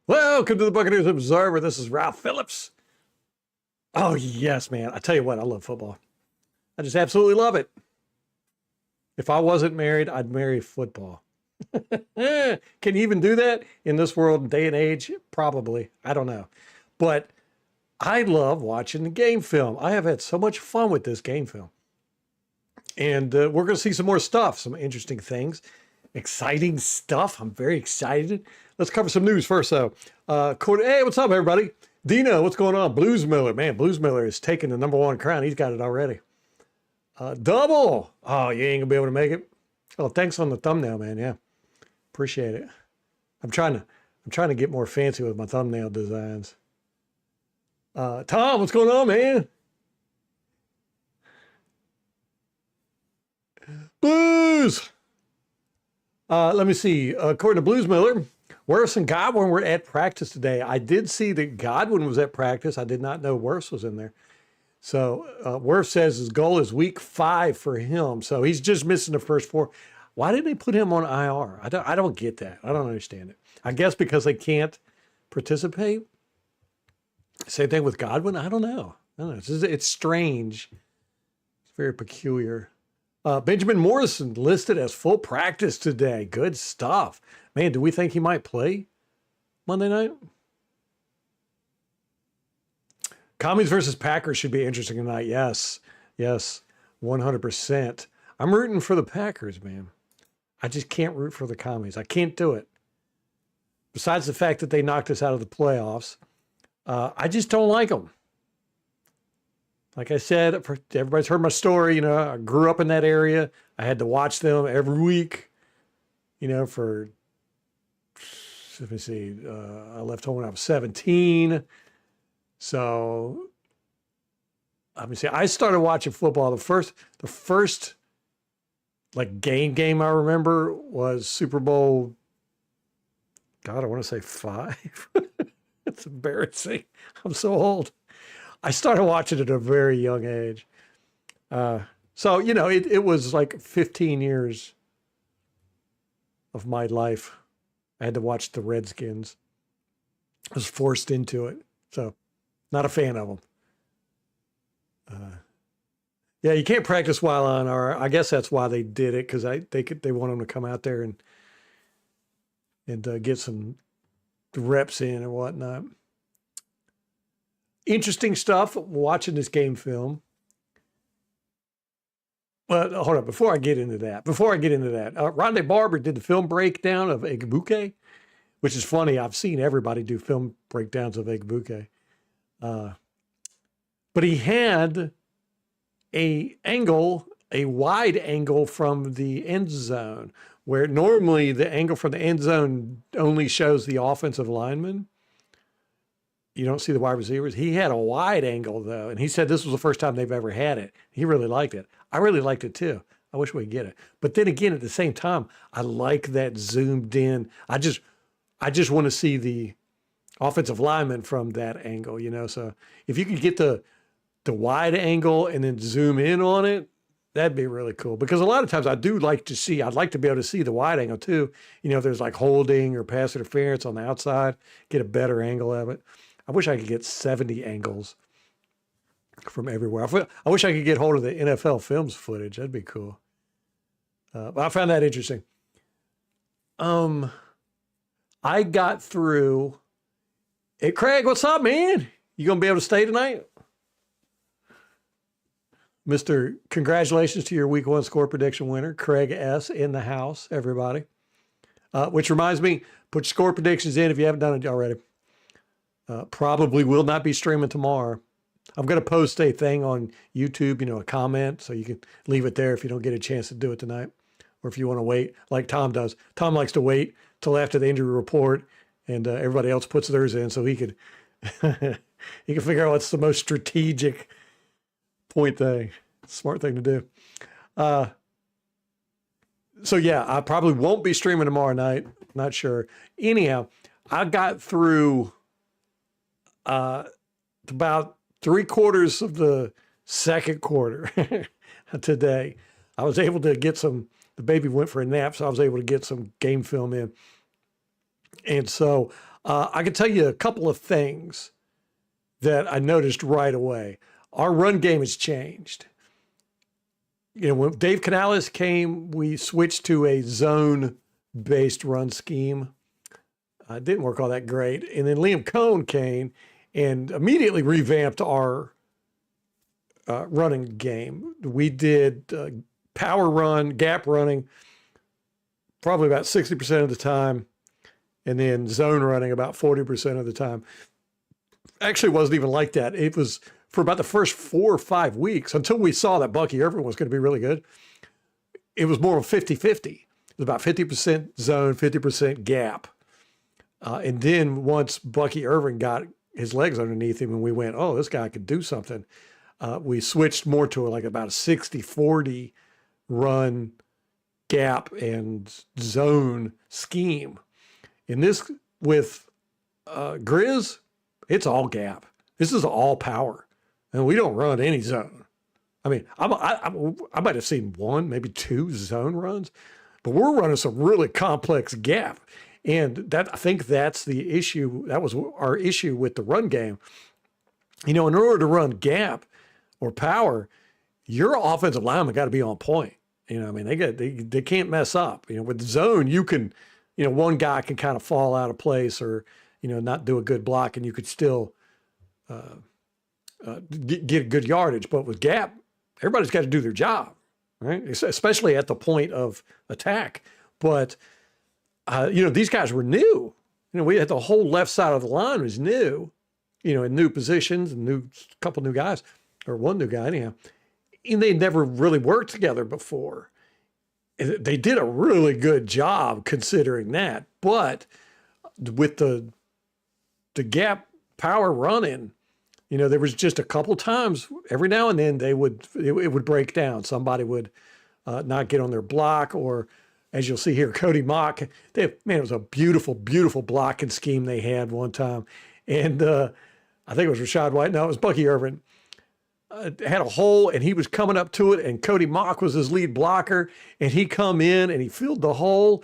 Welcome to the Buccaneers Observer. This is Ralph Phillips. Oh, yes, man. I tell you what, I love football. I just absolutely love it. If I wasn't married, I'd marry football. Can you even do that in this world, day and age? Probably. I don't know. But I love watching the game film. I have had so much fun with this game film. And we're going to see some more stuff, some interesting things, exciting stuff. I'm very excited. Let's cover some news first, though. Hey, what's up, everybody? Dino, what's going on? Blues Miller. Man, Blues Miller is taking the #1 crown. He's got it already. Double. Oh, you ain't going to be able to make it? Oh, thanks on the thumbnail, man. Yeah. Appreciate it. I'm trying to get more fancy with my thumbnail designs. Tom, what's going on, man? Blues. Let me see. According to Blues Miller, Wirfs and Godwin were at practice today. I did see that Godwin was at practice. I did not know Wirfs was in there. So Wirfs says his goal is week 5 for him. So he's just missing the first 4. Why did they put him on IR? I don't get that. I don't understand it. I guess because they can't participate. Same thing with Godwin. I don't know. It's strange. It's very peculiar. Benjamin Morrison listed as full practice today. Good stuff. Man, do we think he might play Monday night? Commies versus Packers should be interesting tonight. Yes, 100%. I'm rooting for the Packers, man. I just can't root for the Commies. I can't do it. Besides the fact that they knocked us out of the playoffs, I just don't like them. Like I said, everybody's heard my story. You know, I grew up in that area. I had to watch them every week, you know, let me see, I left home when I was 17. So, let me see, I started watching football. The first like game I remember was Super Bowl, God, I want to say 5. It's embarrassing. I'm so old. I started watching at a very young age. So, you know, it was like 15 years of my life. I had to watch the Redskins. I was forced into it. So, not a fan of them. Yeah, you can't practice while on IR. I guess that's why they did it, because they want them to come out there and get some reps in and whatnot. Interesting stuff watching this game film. But hold on, before I get into that, Rondé Barber did the film breakdown of Ebuka, which is funny. I've seen everybody do film breakdowns of Ebuka. But he had a wide angle from the end zone, where normally the angle from the end zone only shows the offensive lineman. You don't see the wide receivers. He had a wide angle, though, and he said this was the first time they've ever had it. He really liked it. I really liked it, too. I wish we could get it. But then again, at the same time, I like that zoomed in. I just want to see the offensive lineman from that angle, you know. So if you could get the wide angle and then zoom in on it, that'd be really cool. Because a lot of times I'd like to be able to see the wide angle, too. You know, if there's like holding or pass interference on the outside, get a better angle of it. I wish I could get 70 angles from everywhere. I wish I could get hold of the NFL Films footage. That'd be cool. But I found that interesting. I got through. Hey, Craig, what's up, man? You going to be able to stay tonight? Mr. Congratulations to your week 1 score prediction winner, Craig S. in the house, everybody. Which reminds me, put your score predictions in if you haven't done it already. Probably will not be streaming tomorrow. I'm going to post a thing on YouTube, you know, a comment, so you can leave it there if you don't get a chance to do it tonight. Or if you want to wait, like Tom does. Tom likes to wait till after the injury report, and everybody else puts theirs in, so he could he can figure out what's the most strategic point thing. Smart thing to do. So yeah, I probably won't be streaming tomorrow night. Not sure. Anyhow, I got through about 3/4 of the second quarter today. I was able to get the baby went for a nap, so I was able to get some game film in. And so I can tell you a couple of things that I noticed right away. Our run game has changed. When Dave Canales came, we switched to a zone-based run scheme. Didn't work all that great. And then Liam Cohn came and immediately revamped our running game. We did power run, gap running, probably about 60% of the time, and then zone running about 40% of the time. Actually, it wasn't even like that. It was for about the first 4 or 5 weeks until we saw that Bucky Irvin was going to be really good. It was more of 50-50. It was about 50% zone, 50% gap. And then once Bucky Irvin got his legs underneath him and we went, oh, this guy could do something, we switched more to like about a 60-40 run, gap, and zone scheme. In this, with Grizz, it's all gap. This is all power. And we don't run any zone. I mean, I might have seen 1, maybe 2 zone runs, but we're running some really complex gap. And that, I think that's the issue. That was our issue with the run game. In order to run gap or power, your offensive lineman got to be on point. They can't mess up. With zone, you can, one guy can kind of fall out of place or, not do a good block, and you could still get good yardage. But with gap, everybody's got to do their job, right? Especially at the point of attack. But these guys were new. We had the whole left side of the line was new, in new positions and couple new guys, or one new guy anyhow. And they never really worked together before. They did a really good job considering that. But with the gap power running, there was just a couple times every now and then it would break down. Somebody would not get on their block, or as you'll see here, Cody Mock. It was a beautiful, beautiful blocking scheme they had one time. And I think it was Rashad White. No, it was Bucky Irvin. Had a hole and he was coming up to it, and Cody Mock was his lead blocker, and he come in and he filled the hole,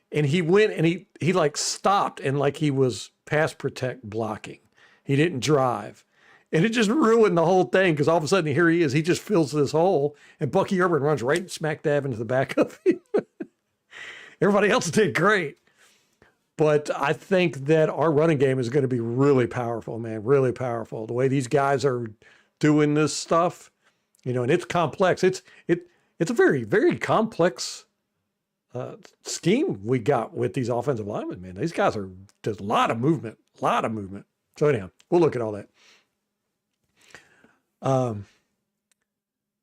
and he went and he like stopped and like he was pass protect blocking. He didn't drive. And it just ruined the whole thing, because all of a sudden here he is. He just fills this hole, and Bucky Irvin runs right smack dab into the back of him. Everybody else did great. But I think that our running game is going to be really powerful, man, really powerful. The way these guys are doing this stuff, and it's complex. It's a very, very complex scheme we got with these offensive linemen, man. These guys there's a lot of movement. So anyhow, we'll look at all that.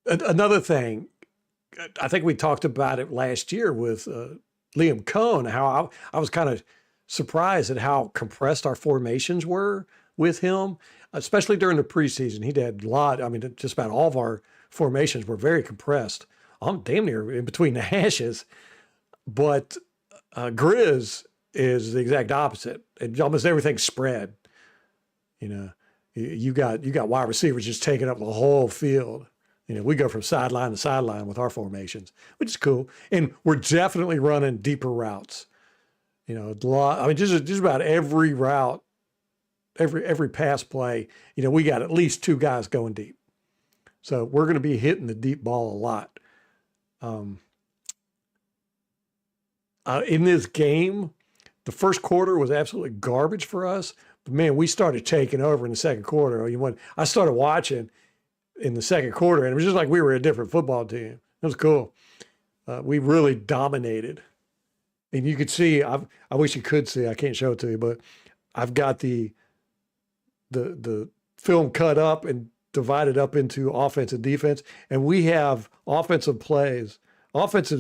Another thing, I think we talked about it last year with Liam Cohn, how I was kind of surprised at how compressed our formations were with him, especially during the preseason. He did a lot. Just about all of our formations were very compressed. I'm damn near in between the hashes. But Grizz is the exact opposite. Almost everything's spread. You got wide receivers just taking up the whole field. We go from sideline to sideline with our formations, which is cool. And we're definitely running deeper routes. A lot. Just about every route, every pass play, we got at least 2 guys going deep. So we're going to be hitting the deep ball a lot. In this game, the first quarter was absolutely garbage for us. But man, we started taking over in the second quarter. I started watching in the second quarter, and it was just like we were a different football team. It was cool. We really dominated. And you could see, I wish you could see, I can't show it to you, but I've got the film cut up and divided up into offense and defense. And we have offensive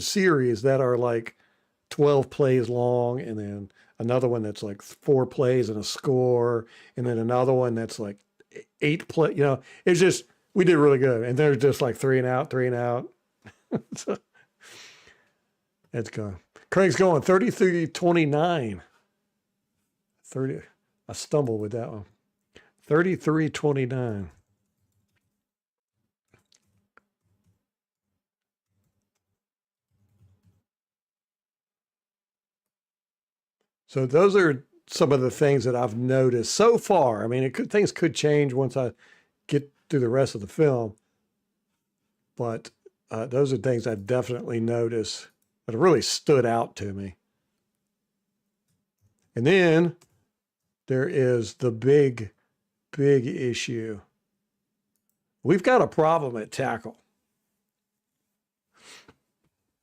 series that are like 12 plays long, and then another one that's like 4 plays and a score, and then another one that's like 8 play. It's just, we did really good. And they're just like 3 and out, 3 and out. So, it's going. Craig's going 33-29. 30. I stumbled with that one. 33-29. So those are some of the things that I've noticed so far. I mean, things could change once I get through the rest of the film, but those are things I've definitely noticed that have really stood out to me. And then there is the big issue. We've got a problem at tackle.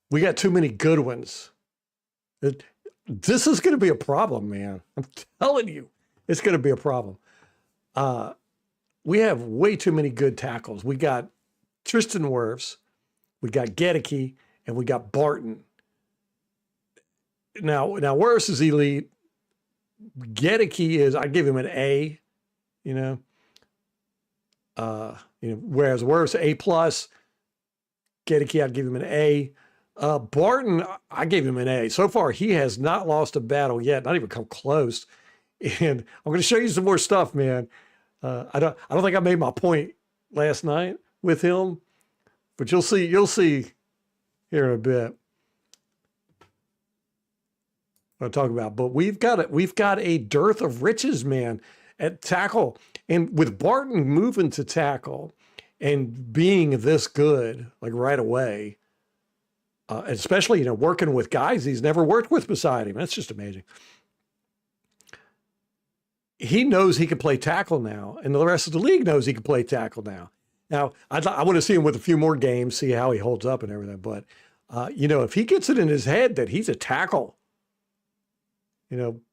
We got too many good ones. This is going to be a problem, man. I'm telling you, it's going to be a problem. We have way too many good tackles. We got Tristan Wirfs, we got Gedeke, and we got Barton. Now Wirfs is elite. Gedeke is, I give him an A, whereas Wirfs A plus. Gedeke, I'd give him an A. Barton, I gave him an A. So far, he has not lost a battle yet, not even come close. And I'm going to show you some more stuff, man. I don't think I made my point last night with him, but you'll see here in a bit what I'm talking about. But we've got a dearth of riches, man, at tackle. And with Barton moving to tackle and being this good, like right away, especially, working with guys he's never worked with beside him. That's just amazing. He knows he can play tackle now, and the rest of the league knows he can play tackle now. Now, I want to see him with a few more games, see how he holds up and everything. But, if he gets it in his head that he's a tackle,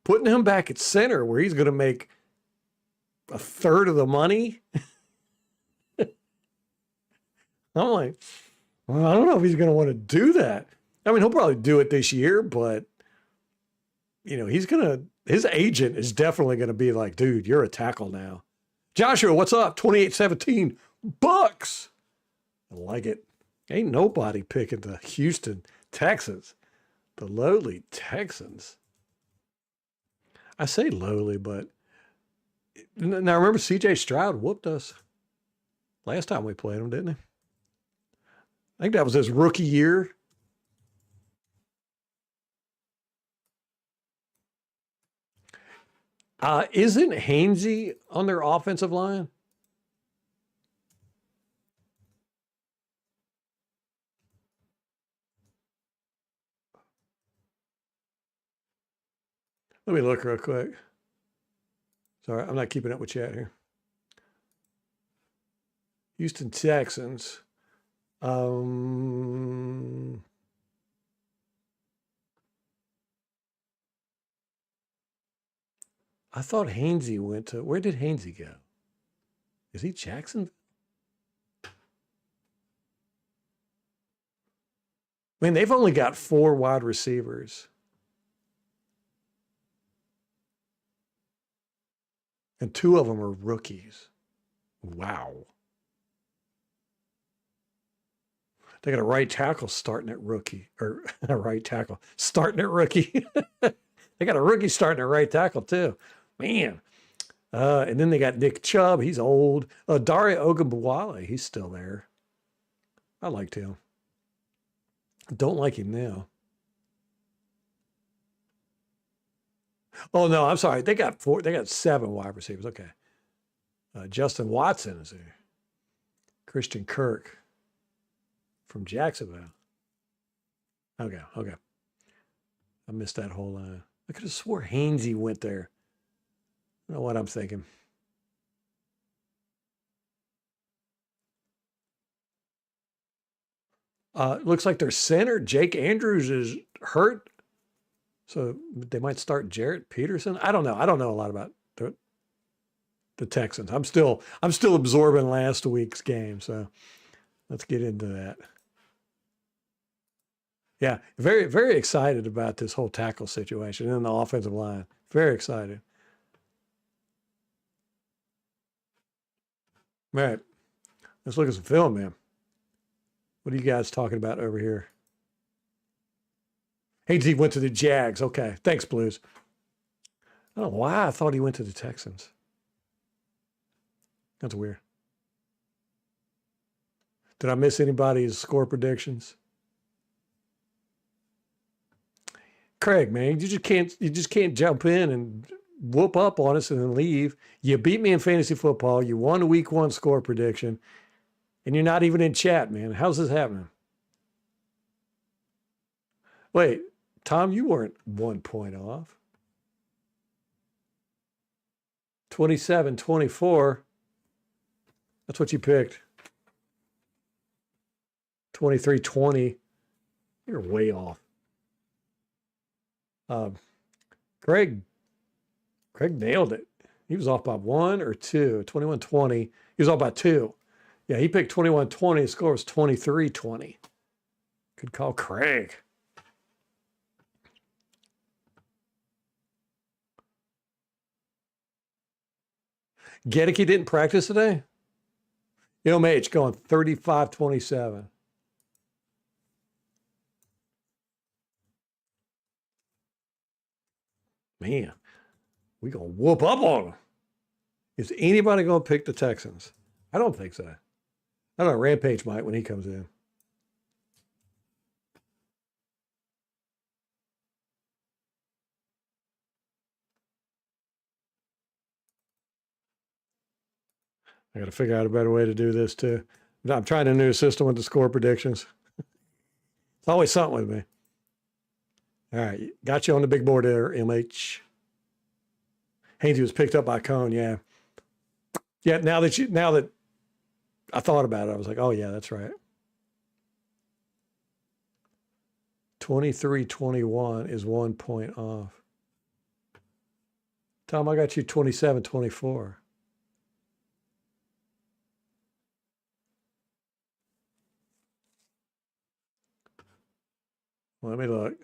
putting him back at center where he's going to make a third of the money, I'm like, well, I don't know if he's going to want to do that. I mean, he'll probably do it this year, but, his agent is definitely going to be like, dude, you're a tackle now. Joshua, what's up? 28-17 Bucks. I like it. Ain't nobody picking the Houston Texans, the lowly Texans. I say lowly, but now remember CJ Stroud whooped us last time we played him, didn't he? I think that was his rookie year. Isn't Hainsey on their offensive line? Let me look real quick. Sorry, I'm not keeping up with chat here. Houston Texans. I thought Hainsey went to, where did Hainsey go? Is he Jacksonville? Man, they've only got 4 wide receivers. And 2 of them are rookies. Wow. They got a right tackle starting at rookie, or a right tackle starting at rookie. They got a rookie starting at right tackle too. Man. And then they got Nick Chubb. He's old. Dare Ogunbowale. He's still there. I liked him. Don't like him now. Oh, no, I'm sorry. They got 7 wide receivers. Okay. Justin Watson is there. Christian Kirk from Jacksonville. Okay. I missed that whole line. I could have swore Hainsey went there. I don't know what I'm thinking. Looks like their center, Jake Andrews, is hurt. So they might start Jarrett Peterson. I don't know. I don't know a lot about the Texans. I'm still absorbing last week's game. So let's get into that. Yeah, very, very excited about this whole tackle situation and the offensive line. Very excited. All right, let's look at some film, man. What are you guys talking about over here? Hainsey went to the Jags. Okay, thanks, Blues. I don't know why I thought he went to the Texans. That's weird. Did I miss anybody's score predictions? Craig, man, you just can't jump in and whoop up on us and then leave. You beat me in fantasy football. You won the week 1 score prediction, and you're not even in chat, man. How's this happening? Wait, Tom, you weren't 1 point off. 27-24. That's what you picked. 23-20. You're way off. Craig nailed it. He was off by 1 or 2. 21-20. He was off by 2. Yeah, he picked 21-20. The score was 23-20. Good call, Craig. Gedeke didn't practice today? MH going 35-27. Man, we going to whoop up on them. Is anybody going to pick the Texans? I don't think so. I don't know. Rampage might when he comes in. I got to figure out a better way to do this too. I'm trying a new system with the score predictions. It's always something with me. All right, got you on the big board there, MH. Hainsey was picked up by Cone, yeah. Yeah, now that I thought about it, I was like, oh yeah, that's right. 23-21 is 1 point off. Tom, I got you 27-24. Let me look.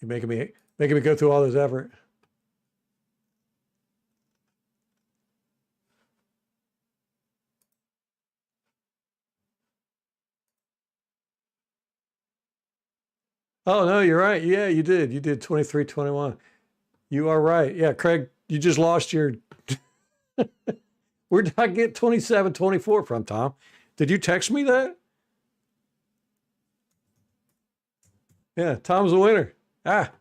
You're making me go through all this effort. Oh no, you're right. Yeah, you did. You did 23-21. You are right. Yeah, Craig, you just lost your. Where did I get 27-24 from, Tom? Did you text me that? Yeah, Tom's the winner. Ah.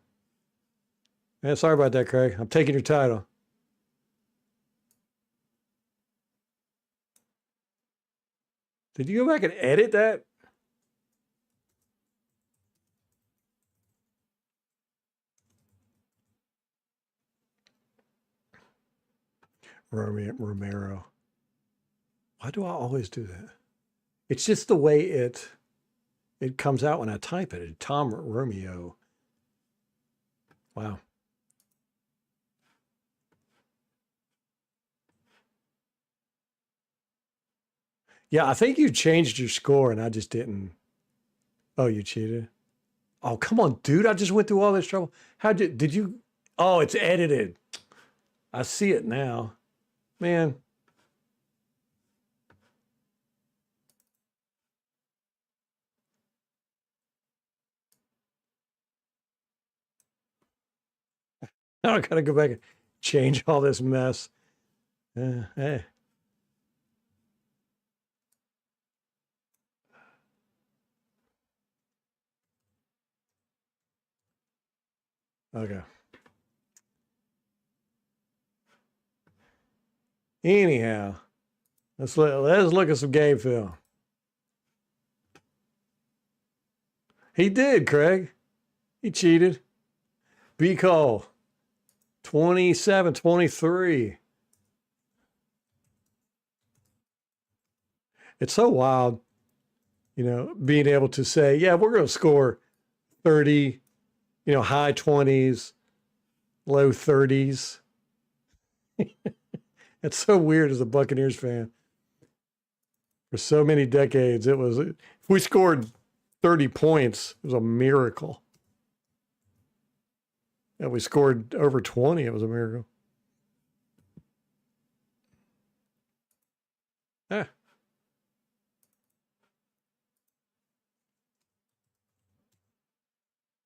Yeah, sorry about that, Craig. I'm taking your title. Did you go back and edit that? Romero. Why do I always do that? It's just the way it comes out when I type it. Tom Romeo. Wow. Yeah, I think you changed your score and I just didn't. Oh, you cheated? Oh, come on, dude. I just went through all this trouble. Did you? Oh, it's edited. I see it now. Man. Now I gotta go back and change all this mess. Hey. Okay. Anyhow, let's look at some game film. He did, Craig. He cheated. B. Cole, 27-23. It's so wild, being able to say, yeah, we're going to score 30, high 20s, low 30s. It's so weird as a Buccaneers fan. For so many decades, if we scored 30 points, it was a miracle. And we scored over 20, it was a miracle. Yeah.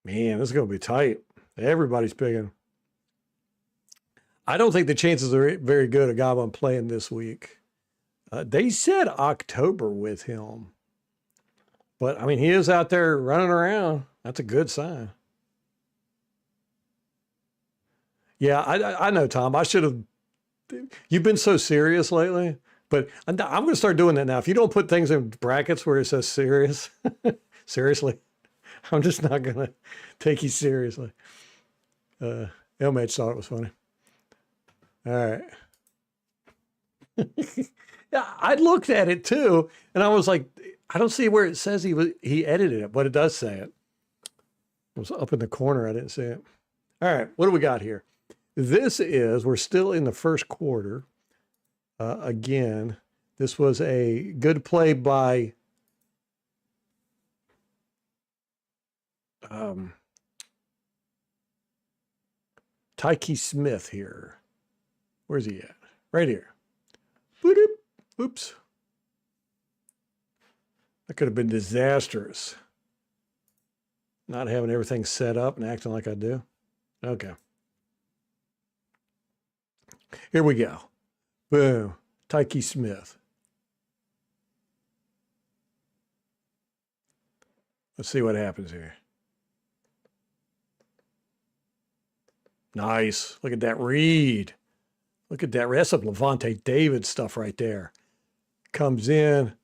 Man, this is going to be tight. Everybody's picking. I don't think the chances are very good of Godwin playing this week. They said October with him. But, I mean, he is out there running around. That's a good sign. Yeah, I know, Tom. I should have. You've been so serious lately, but I'm going to start doing that now. If you don't put things in brackets where it says serious, seriously, I'm just not going to take you seriously. LMH thought it was funny. All right. Yeah, I looked at it too, and I was like, I don't see where it says he edited it, but it does say it. It was up in the corner. I didn't see it. All right, what do we got here? We're still in the first quarter. Again, this was a good play by Tyke Smith here. Where's he at? Right here. Boop. Oops. That could have been disastrous. Not having everything set up and acting like I do. Okay. Here we go. Boom. Tyke Smith. Let's see what happens here. Nice. Look at that read. Look at that. That's some Levante David stuff right there. Comes in.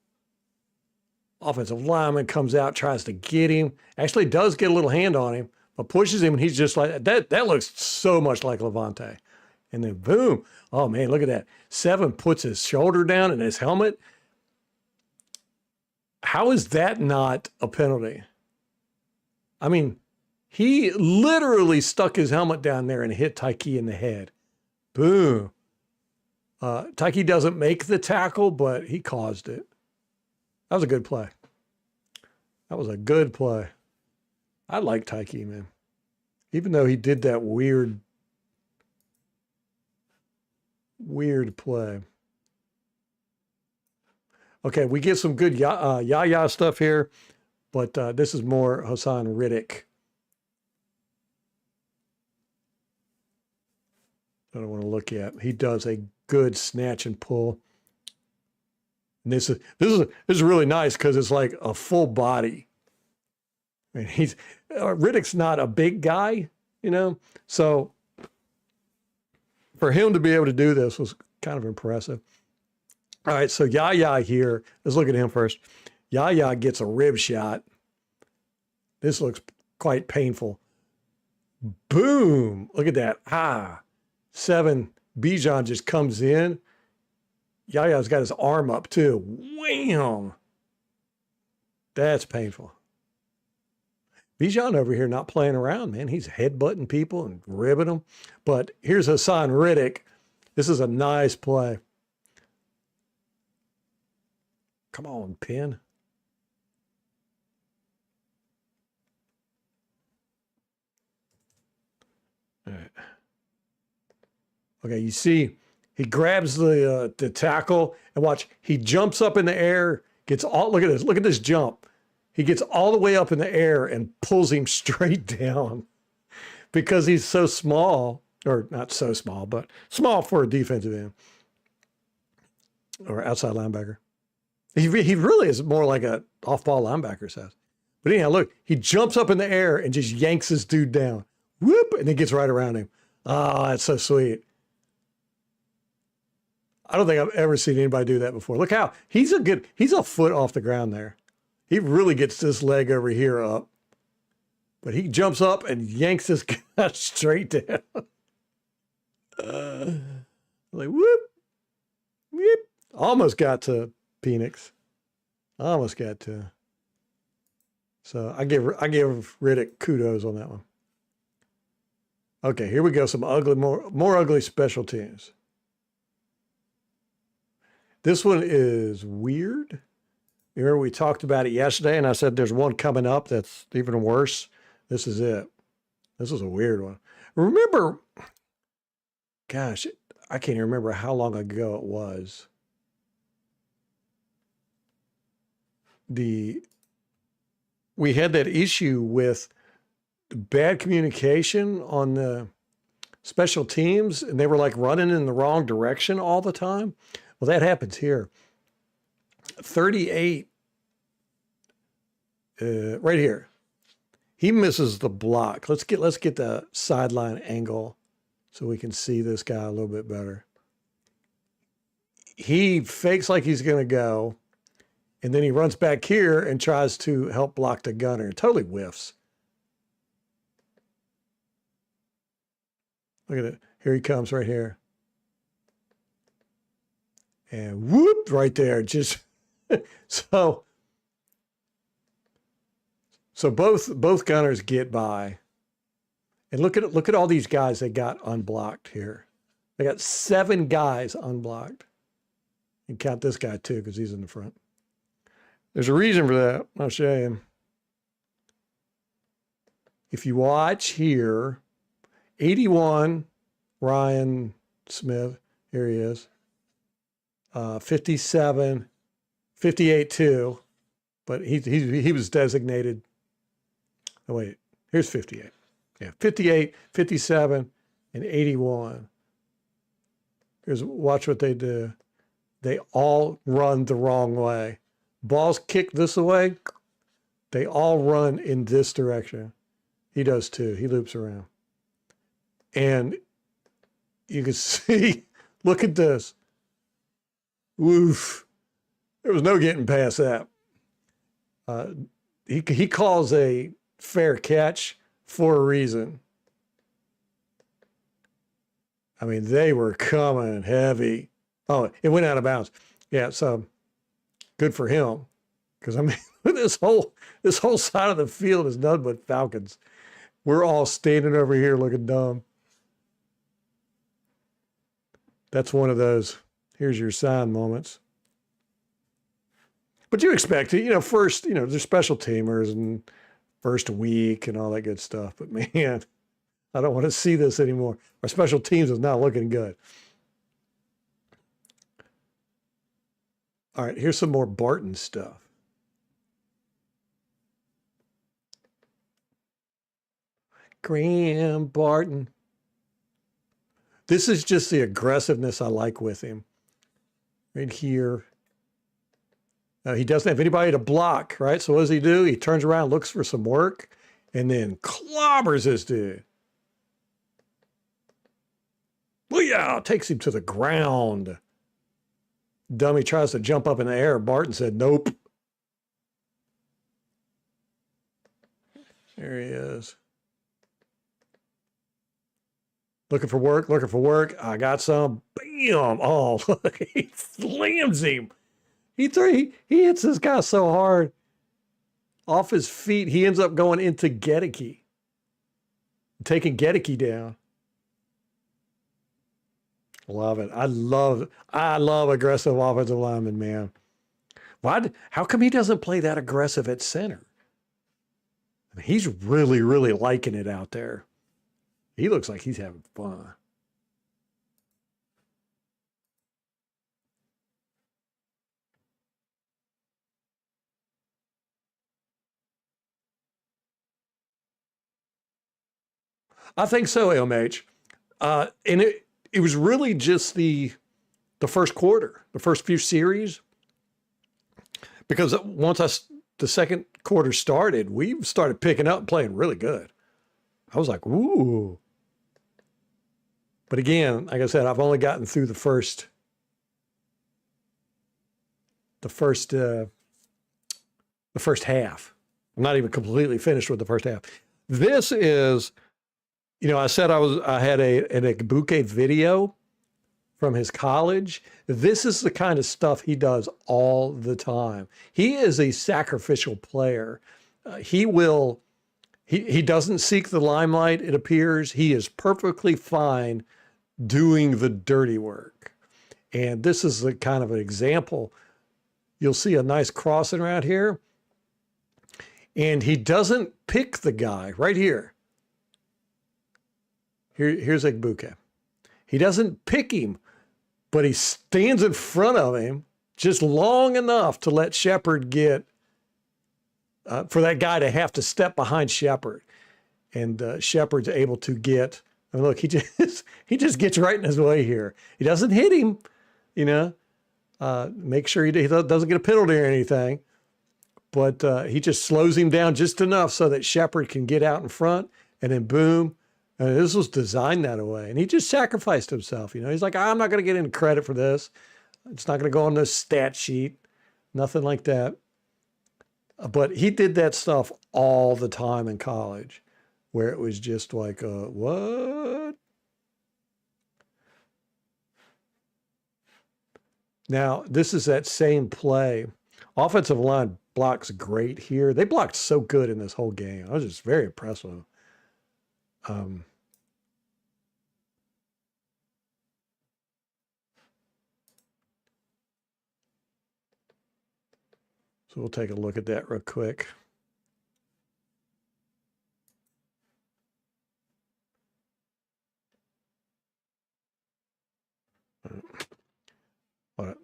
Offensive lineman comes out, tries to get him. Actually does get a little hand on him, but pushes him, and he's just like, that looks so much like Levante. And then boom. Oh, man, look at that. 7 puts his shoulder down and his helmet. How is that not a penalty? I mean, he literally stuck his helmet down there and hit Tyke in the head. Boom. Tyke doesn't make the tackle, but he caused it. That was a good play. That was a good play. I like Tyke, man. Even though he did that weird play. Okay, we get some good Yaya stuff here, but this is more Hassan Riddick. I don't want to look at. He does a good snatch and pull. And this is really nice because it's like a full body. I mean, Riddick's not a big guy, you know, so for him to be able to do this was kind of impressive. All right, so Yaya here. Let's look at him first. Yaya gets a rib shot. This looks quite painful. Boom! Look at that. 7. Bijan just comes in. Yaya's got his arm up too. Wham! That's painful. Bijan over here not playing around, man. He's headbutting people and ribbing them. But here's Hassan Riddick. This is a nice play. Come on, Penn. All right. Okay, you see, he grabs the tackle and watch. He jumps up in the air, gets all. Look at this. Look at this jump. He gets all the way up in the air and pulls him straight down because he's so small, or not so small, but small for a defensive end or outside linebacker. He really is more like a off-ball linebacker size. But anyhow, look, he jumps up in the air and just yanks this dude down. Whoop, and then gets right around him. Oh, that's so sweet. I don't think I've ever seen anybody do that before. Look how he's a foot off the ground there. He really gets this leg over here up. But he jumps up and yanks this guy straight down. Like, whoop, whoop. Almost got to Phoenix. Almost got to. So I give Riddick kudos on that one. Okay, here we go. Some ugly, more ugly special teams. This one is weird. Remember we talked about it yesterday, and I said there's one coming up that's even worse. This is it. This is a weird one. Remember, gosh, I can't even remember how long ago it was. We had that issue with bad communication on the special teams, and they were like running in the wrong direction all the time. Well, that happens here. 38, right here. He misses the block. Let's get the sideline angle so we can see this guy a little bit better. He fakes like he's going to go, and then he runs back here and tries to help block the gunner. Totally whiffs. Look at it. Here he comes right here. And whoop, right there. Just so both gunners get by. And look at all these guys they got unblocked here. They got 7 guys unblocked. And count this guy too, because he's in the front. There's a reason for that. I'll show you. If you watch here, 81, Ryan Smith, here he is. 57, 58 too, but he was designated. Oh wait, here's 58. Yeah, 58, 57, and 81. Watch what they do. They all run the wrong way. Ball's kicked this way. They all run in this direction. He does too. He loops around. And you can see, look at this. Woof. There was no getting past that. He calls a fair catch for a reason. I mean, they were coming heavy. Oh, it went out of bounds. Yeah, so good for him. Because I mean, this whole side of the field is nothing but Falcons. We're all standing over here looking dumb. That's one of those, here's your sign moments. But you expect it, first, there's special teamers and first week and all that good stuff. But man, I don't want to see this anymore. Our special teams is not looking good. All right, here's some more Barton stuff. Graham Barton. This is just the aggressiveness I like with him. Right here. He doesn't have anybody to block, right? So what does he do? He turns around, looks for some work, and then clobbers this dude. Booyah! Takes him to the ground. Dummy tries to jump up in the air. Barton said, nope. There he is. Looking for work. I got some. Bam! Oh, look, he slams him. He hits this guy so hard. Off his feet, he ends up going into Gedeke. Taking Gedeke down. Love it. I love aggressive offensive linemen, man. How come he doesn't play that aggressive at center? I mean, he's really, really liking it out there. He looks like he's having fun. I think so, LMH. And it was really just the first quarter, the first few series. Because once the second quarter started, we started picking up and playing really good. I was like, ooh. But again, like I said, I've only gotten through the first half. I'm not even completely finished with the first half. This is, I said I had an Ebuka video from his college. This is the kind of stuff he does all the time. He is a sacrificial player. He doesn't seek the limelight, it appears. He is perfectly fine doing the dirty work. And this is a kind of an example. You'll see a nice crossing right here. And he doesn't pick the guy right here. Here's Ebuka. He doesn't pick him, but he stands in front of him just long enough to let Shepard get, for that guy to have to step behind Shepard. And Shepard's able to get, I mean, look, he just gets right in his way here. He doesn't hit him, make sure he doesn't get a penalty or anything. But he just slows him down just enough so that Shepard can get out in front, and then boom, And this was designed that way. And he just sacrificed himself. You know, he's like, I'm not going to get any credit for this. It's not going to go on this stat sheet. Nothing like that. But he did that stuff all the time in college where it was just like, what? Now, this is that same play. Offensive line blocks great here. They blocked so good in this whole game. I was just very impressed with them. So we'll take a look at that real quick. All right.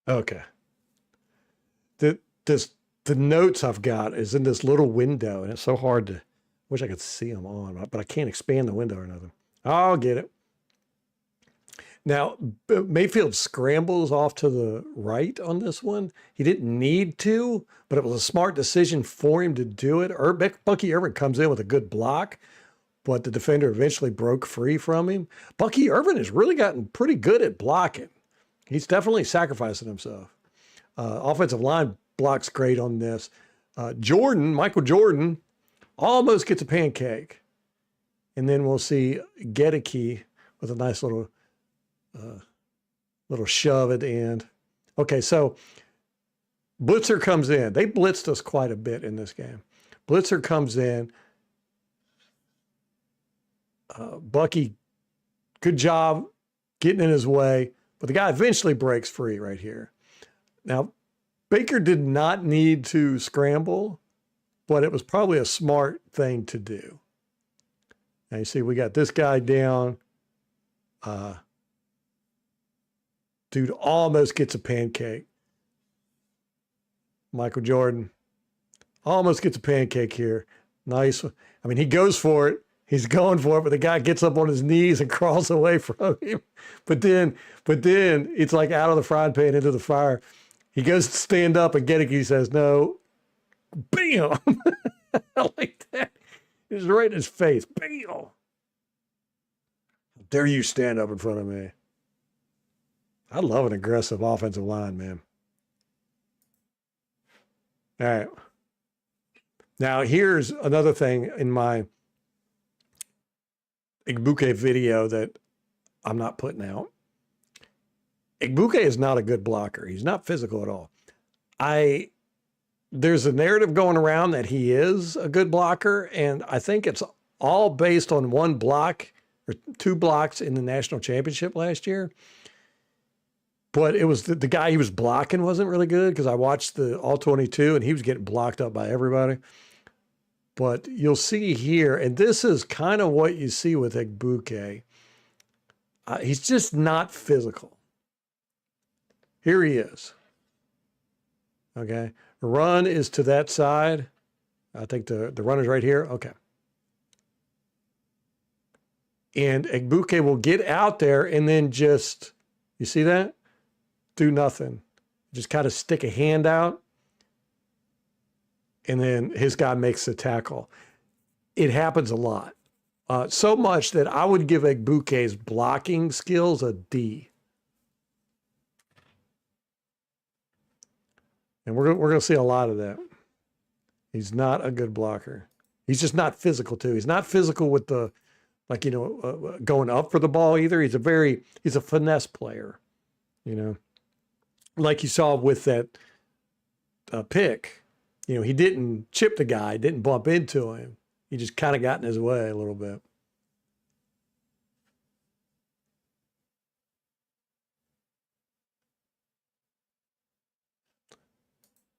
Okay. The notes I've got is in this little window, and it's so hard to. Wish I could see them on, but I can't expand the window or nothing. I'll get it. Now, Mayfield scrambles off to the right on this one. He didn't need to, but it was a smart decision for him to do it. Bucky Irvin comes in with a good block, but the defender eventually broke free from him. Bucky Irvin has really gotten pretty good at blocking. He's definitely sacrificing himself. Offensive line blocks great on this. Michael Jordan, almost gets a pancake. And then we'll see Gedeke with a nice little shove at the end. Okay, so Blitzer comes in. They blitzed us quite a bit in this game. Blitzer comes in. Bucky, good job getting in his way, but the guy eventually breaks free right here. Now, Baker did not need to scramble, but it was probably a smart thing to do. Now you see we got this guy down. Dude almost gets a pancake. Michael Jordan almost gets a pancake here. Nice. I mean, he goes for it. He's going for it, but the guy gets up on his knees and crawls away from him. But then it's like out of the frying pan into the fire. He goes to stand up and Gedeke says, no. Bam! Like that. It's right in his face. Bam! How dare you stand up in front of me? I love an aggressive offensive line, man. All right. Now, here's another thing in my Ebuka video that I'm not putting out. Ebuka is not a good blocker. He's not physical at all. There's a narrative going around that he is a good blocker, and I think it's all based on one block or two blocks in the national championship last year. But it was the guy he was blocking wasn't really good because I watched the All-22 and he was getting blocked up by everybody. But you'll see here, and this is kind of what you see with Ebuka. He's just not physical. Here he is. Okay. Run is to that side. I think the run is right here. Okay. And Ebuka will get out there and then just, you see that? Do nothing. Just kind of stick a hand out. And then his guy makes the tackle. It happens a lot. So much that I would give Ebuka's blocking skills a D. And we're going to see a lot of that. He's not a good blocker. He's just not physical, too. He's not physical with the, going up for the ball either. He's a finesse player, like you saw with that pick. He didn't chip the guy, didn't bump into him. He just kind of got in his way a little bit.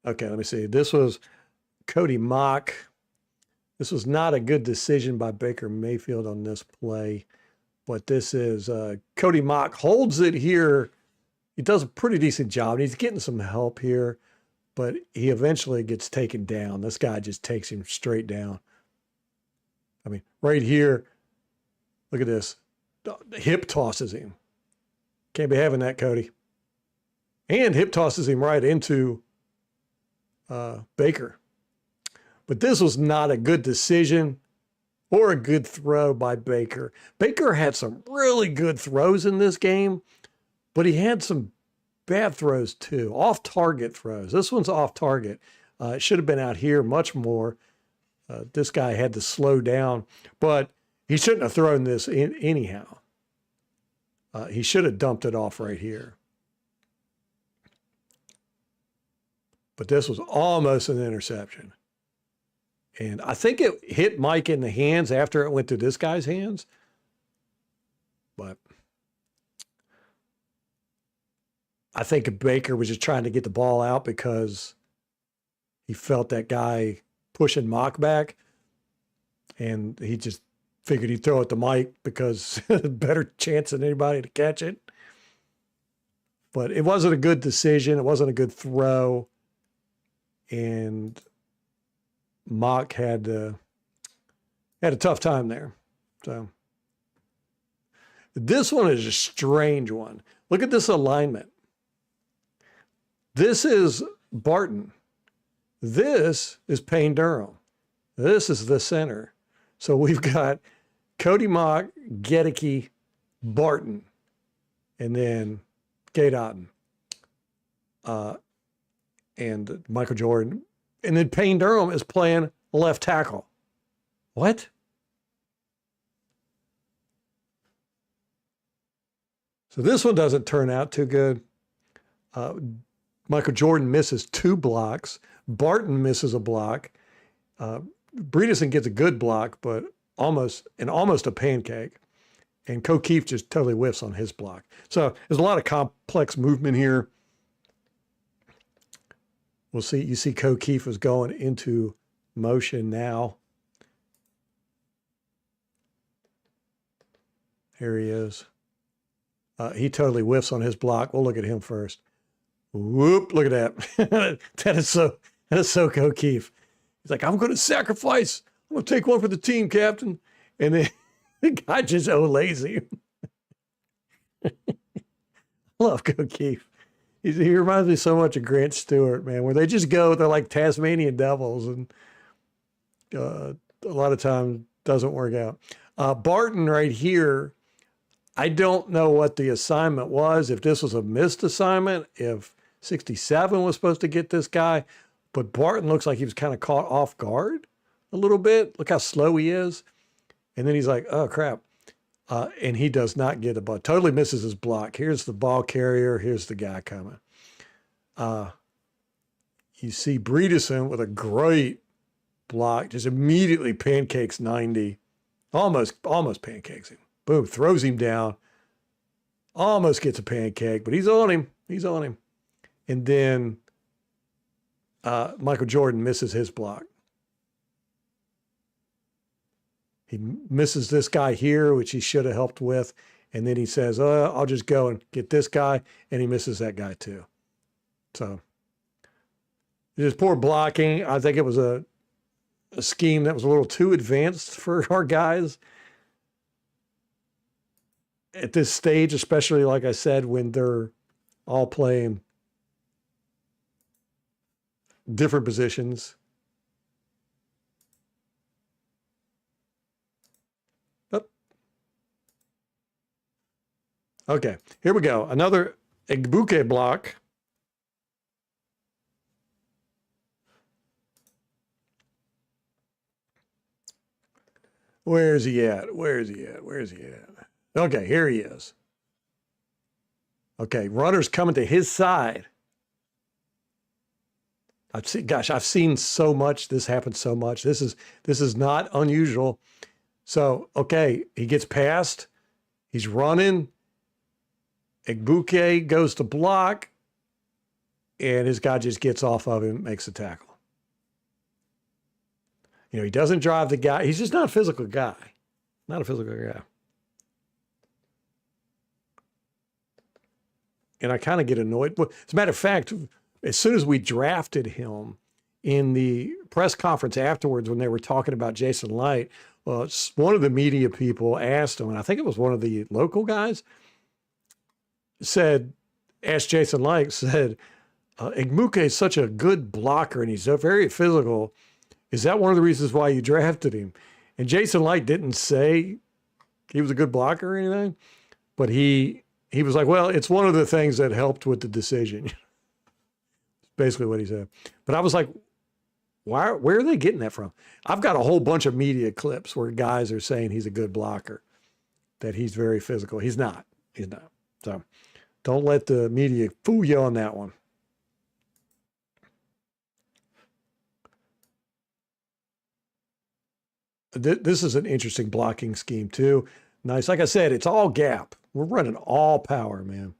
Okay, let me see. This was Cody Mock. This was not a good decision by Baker Mayfield on this play, but this is Cody Mock holds it here. He does a pretty decent job. He's getting some help here, but he eventually gets taken down. This guy just takes him straight down. I mean, right here, look at this. hip tosses him. Can't be having that, Cody. And hip tosses him right into Baker. But this was not a good decision or a good throw by Baker. Baker had some really good throws in this game, but he had some bad throws too, off-target throws. This one's off-target. It should have been out here much more. This guy had to slow down, but he shouldn't have thrown this in anyhow. He should have dumped it off right here. But this was almost an interception. And I think it hit Mike in the hands after it went to this guy's hands. But I think Baker was just trying to get the ball out because he felt that guy pushing Mock back. And he just figured he'd throw it to Mike because better chance than anybody to catch it. But it wasn't a good decision. It wasn't a good throw. And Mock had a tough time there. So this one is a strange one. Look at this alignment. This is Barton. This is Payne Durham. This is the center. So we've got Cody Mock, Gedeke, Barton, and then Gate Otten, and Michael Jordan. And then Payne Durham is playing left tackle. What? So this one doesn't turn out too good. Michael Jordan misses 2 blocks. Barton misses a block. Bredesen gets a good block, but almost a pancake. And O'Keefe just totally whiffs on his block. So there's a lot of complex movement here. We'll see. You see O'Keefe is going into motion now. Here he is. He totally whiffs on his block. We'll look at him first. Whoop, look at that. That is so O'Keefe. He's like, I'm going to sacrifice. I'm going to take one for the team, Captain. And then the guy just lays him. Love O'Keefe. He reminds me so much of Grant Stewart, man, where they just go, they're like Tasmanian devils, and a lot of times doesn't work out. Barton right here, I don't know what the assignment was, if this was a missed assignment, if 67 was supposed to get this guy, but Barton looks like he was kind of caught off guard a little bit. Look how slow he is. And then he's like, oh, crap. And he does not get the ball. Totally misses his block. Here's the ball carrier. Here's the guy coming. You see Bredesen with a great block, just immediately pancakes 90. Almost pancakes him. Boom, throws him down. Almost gets a pancake, but he's on him. He's on him. And then Michael Jordan misses his block. He misses this guy here, which he should have helped with. And then he says, I'll just go and get this guy. And he misses that guy too. So just poor blocking. I think it was a scheme that was a little too advanced for our guys at this stage, especially, like I said, when they're all playing different positions. Okay, here we go. Another Ebuka block. Where's he at? Where's he at? Where's he at? Okay, here he is. Okay, runner's coming to his side. I've seen so much. This happens so much. This is not unusual. So, okay, he gets past. He's running. Ebuka goes to block, and his guy just gets off of him, makes the tackle. You know, he doesn't drive the guy. He's just not a physical guy. Not a physical guy. And I kind of get annoyed. As a matter of fact, as soon as we drafted him in the press conference afterwards when they were talking about Jason Light, one of the media people asked him, and I think it was one of the local guys, asked Jason Licht, said, Ebuka is such a good blocker and he's so very physical. Is that one of the reasons why you drafted him? And Jason Licht didn't say he was a good blocker or anything, but he was like, well, it's one of the things that helped with the decision. Basically what he said. But I was like, where are they getting that from? I've got a whole bunch of media clips where guys are saying he's a good blocker, that he's very physical. He's not. He's not. So don't let the media fool you on that one. This is an interesting blocking scheme too. Nice. Like I said, it's all gap. We're running all power, man.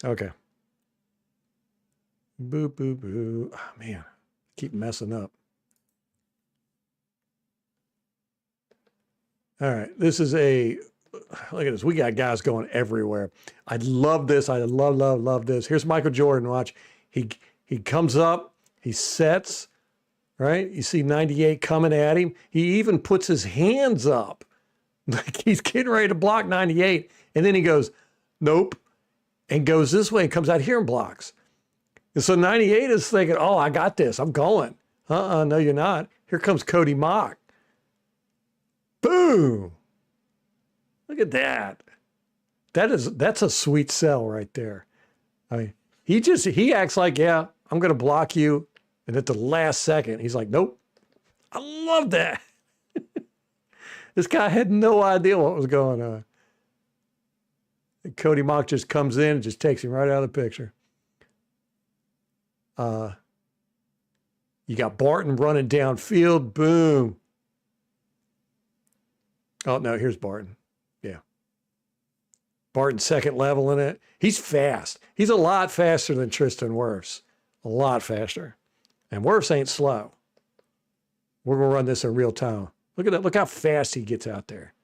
Okay. Boo, boo, boo. Oh, man, keep messing up. All right. This is look at this. We got guys going everywhere. I love this. I love this. Here's Michael Jordan. Watch. He comes up. He sets. Right? You see 98 coming at him. He even puts his hands up. Like he's getting ready to block 98. And then he goes, nope. And goes this way and comes out here and blocks. And so 98 is thinking, oh, I got this. I'm going. No, you're not. Here comes Cody Mock. Boom. Look at that. That's a sweet sell right there. I mean, he acts like, yeah, I'm going to block you. And at the last second, he's like, nope. I love that. This guy had no idea what was going on. And Cody Mock just comes in and just takes him right out of the picture. You got Barton running downfield. Boom. Oh, no, here's Barton. Yeah. Barton second level in it. He's fast. He's a lot faster than Tristan Wirfs. A lot faster. And Wirfs ain't slow. We're going to run this in real time. Look at that. Look how fast he gets out there.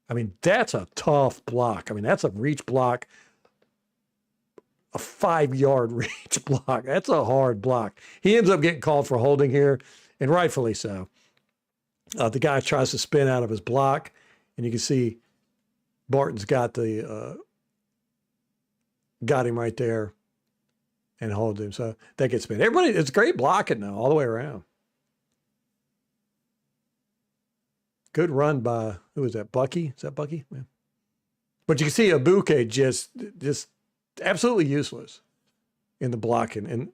I mean, that's a tough block. I mean, that's a reach block, a 5-yard reach block. That's a hard block. He ends up getting called for holding here, and rightfully so. The guy tries to spin out of his block, and you can see Barton's got him right there and holds him. So that gets spin. Everybody, it's great blocking now all the way around. Good run by, who was that, Bucky? Is that Bucky? Yeah. But you can see Ebuka just absolutely useless in the blocking.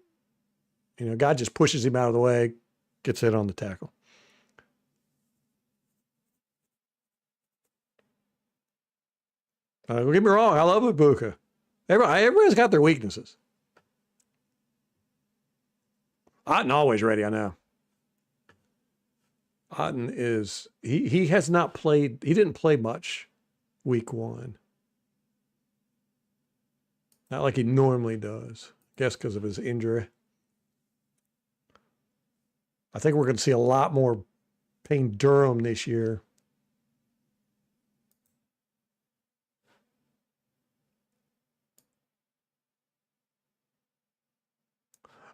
And, guy just pushes him out of the way, gets hit on the tackle. Don't get me wrong, I love Ebuka. Everybody's got their weaknesses. Otten always ready, I know. Otten is, he has not played, he didn't play much week 1. Not like he normally does. I guess because of his injury. I think we're going to see a lot more Payne Durham this year.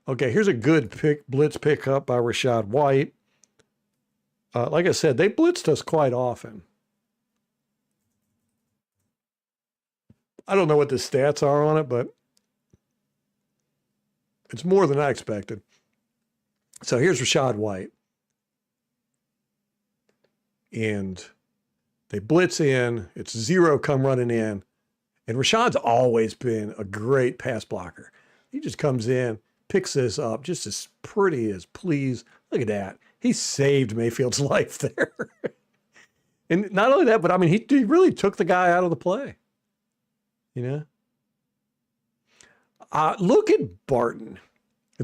Okay, here's a good blitz pickup by Rachaad White. Like I said, they blitzed us quite often. I don't know what the stats are on it, but it's more than I expected. So here's Rachaad White. And they blitz in. It's 0 come running in. And Rashaad's always been a great pass blocker. He just comes in, picks this up just as pretty as please. Look at that. He saved Mayfield's life there. And not only that, but I mean, he really took the guy out of the play. Look at Barton. I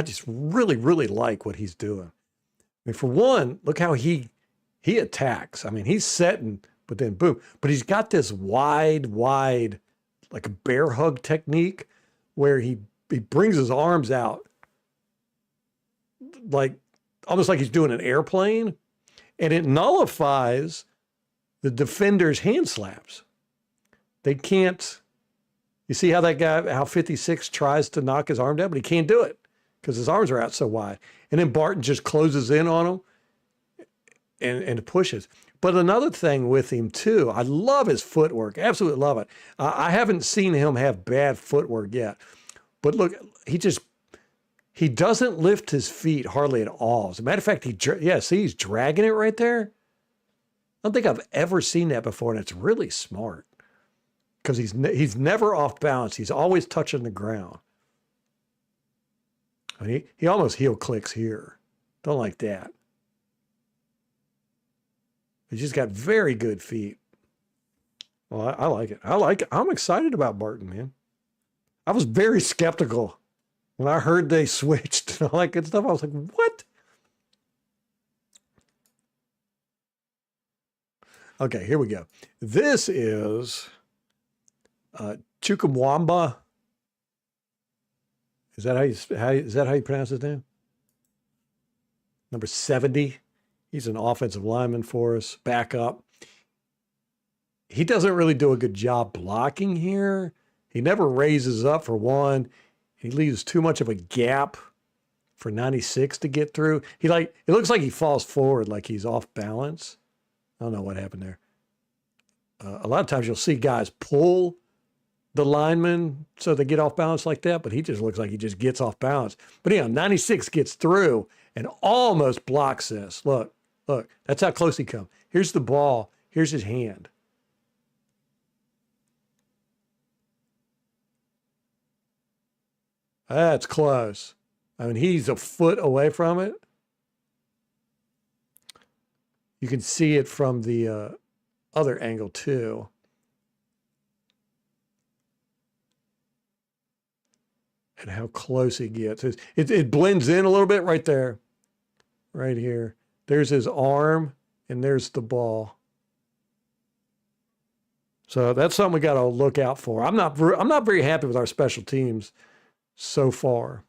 just really, really like what he's doing. I mean, for one, look how he attacks. I mean, he's setting, but then boom. But he's got this wide, like a bear hug technique where he brings his arms out like almost like he's doing an airplane, and it nullifies the defender's hand slaps. They can't You see how that guy, how 56 tries to knock his arm down, but he can't do it because his arms are out so wide. And then Barton just closes in on him and pushes. But another thing with him too, I love his footwork. Absolutely love it. I haven't seen him have bad footwork yet. But look, he doesn't lift his feet hardly at all. As a matter of fact, see, he's dragging it right there. I don't think I've ever seen that before, and it's really smart because he's never off balance. He's always touching the ground. I mean, he almost heel clicks here. Don't like that. He's just got very good feet. Well, I like it. I'm excited about Barton, man. I was very skeptical when I heard they switched and all that good stuff. I was like, what? Okay, here we go. This is Chukwuemeka. Is that how you pronounce his name? Number 70. He's an offensive lineman for us, backup. He doesn't really do a good job blocking here. He never raises up for one. He leaves too much of a gap for 96 to get through. It looks like he falls forward like he's off balance. I don't know what happened there. A lot of times you'll see guys pull the lineman so they get off balance like that, but he just looks like he just gets off balance. But 96 gets through and almost blocks this. Look, that's how close he comes. Here's the ball. Here's his hand. That's close. I mean, he's a foot away from it. You can see it from the other angle too. And how close he gets. It blends in a little bit right there. Right here. There's his arm and there's the ball. So that's something we got to look out for. I'm not very happy with our special teams so far.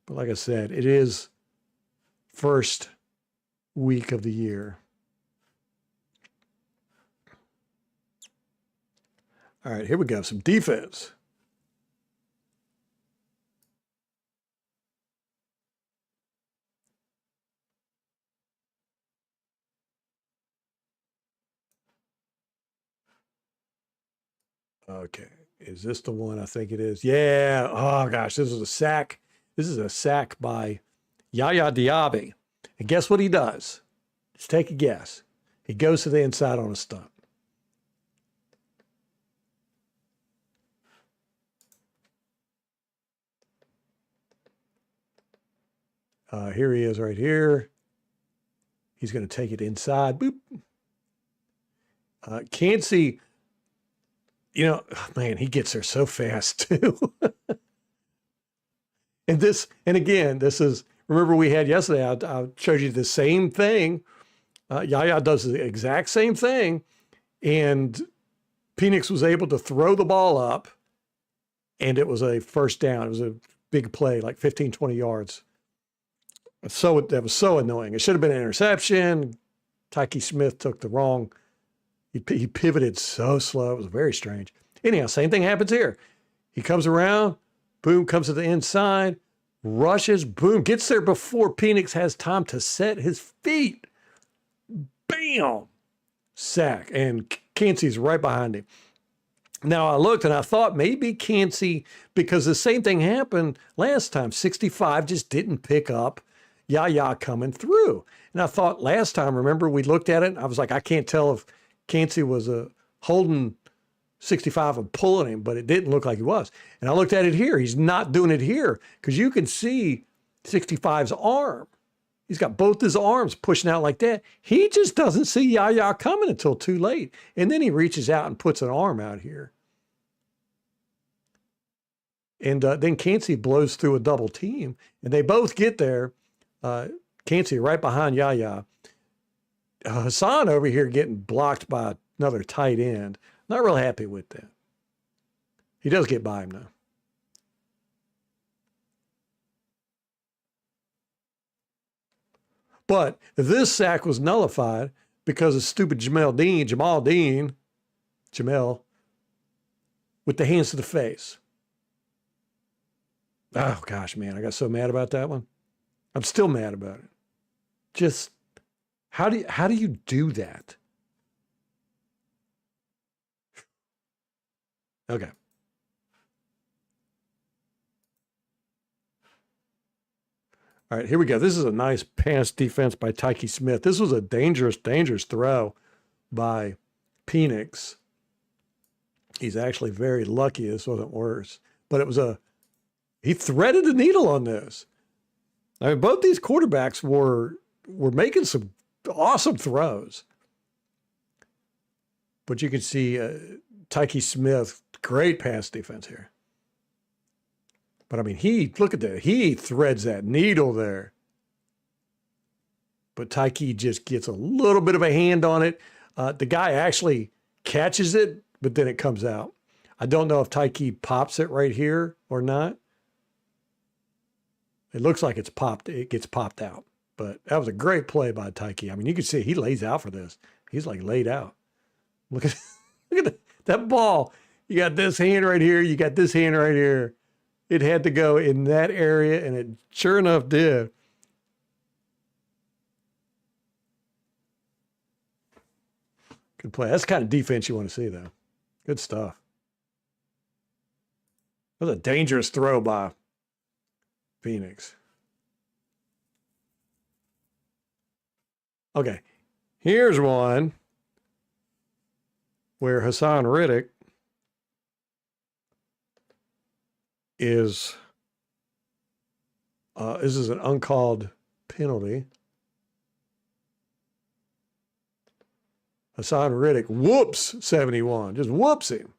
But like I said, it is first week of the year. All right, here we go. Some defense. Okay, is this the one? I think it is. Yeah. Oh gosh, this is a sack. This is a sack by Yaya Diaby. And guess what he does? Let's take a guess. He goes to the inside on a stunt. Here he is right here. He's going to take it inside. Boop. Cansey, man, he gets there so fast too. And again, this is, remember we had yesterday, I showed you the same thing. Yaya does the exact same thing. And Penix was able to throw the ball up and it was a first down. It was a big play, like 15, 20 yards. That was so annoying. It should have been an interception. Tyke Smith took the wrong. He pivoted so slow. It was very strange. Anyhow, same thing happens here. He comes around, boom, comes to the inside, rushes, boom, gets there before Penix has time to set his feet. Bam! Sack. And Cansey's right behind him. Now, I looked and I thought maybe Cansey, because the same thing happened last time. 65 just didn't pick up Yaya coming through. And I thought last time, remember, we looked at it, I was like, I can't tell if Cansey was holding 65 and pulling him, but it didn't look like he was. And I looked at it here. He's not doing it here because you can see 65's arm. He's got both his arms pushing out like that. He just doesn't see Yaya coming until too late. And then he reaches out and puts an arm out here. And then Cansey blows through a double team. And they both get there. Cansey right behind Yaya. Hassan over here getting blocked by another tight end. Not real happy with that. He does get by him, though. But this sack was nullified because of stupid Jamel Dean, with the hands to the face. Oh gosh, man, I got so mad about that one. I'm still mad about it. Just how do you do that? Okay. All right, here we go. This is a nice pass defense by Tyke Smith. This was a dangerous, dangerous throw by Penix. He's actually very lucky this wasn't worse. But it was he threaded the needle on this. I mean, both these quarterbacks were making some awesome throws. But you can see Tyke Smith, great pass defense here. But I mean, look at that. He threads that needle there. But Tyke just gets a little bit of a hand on it. The guy actually catches it, but then it comes out. I don't know if Tyke pops it right here or not. It looks like it's popped. It gets popped out. But that was a great play by Tyke. I mean, you can see he lays out for this. He's like laid out. Look at that ball. You got this hand right here. You got this hand right here. It had to go in that area, and it sure enough did. Good play. That's the kind of defense you want to see, though. Good stuff. That was a dangerous throw by Penix. Okay, here's one where Hassan Riddick is this is an uncalled penalty. Hassan Riddick whoops 71, just whoops him.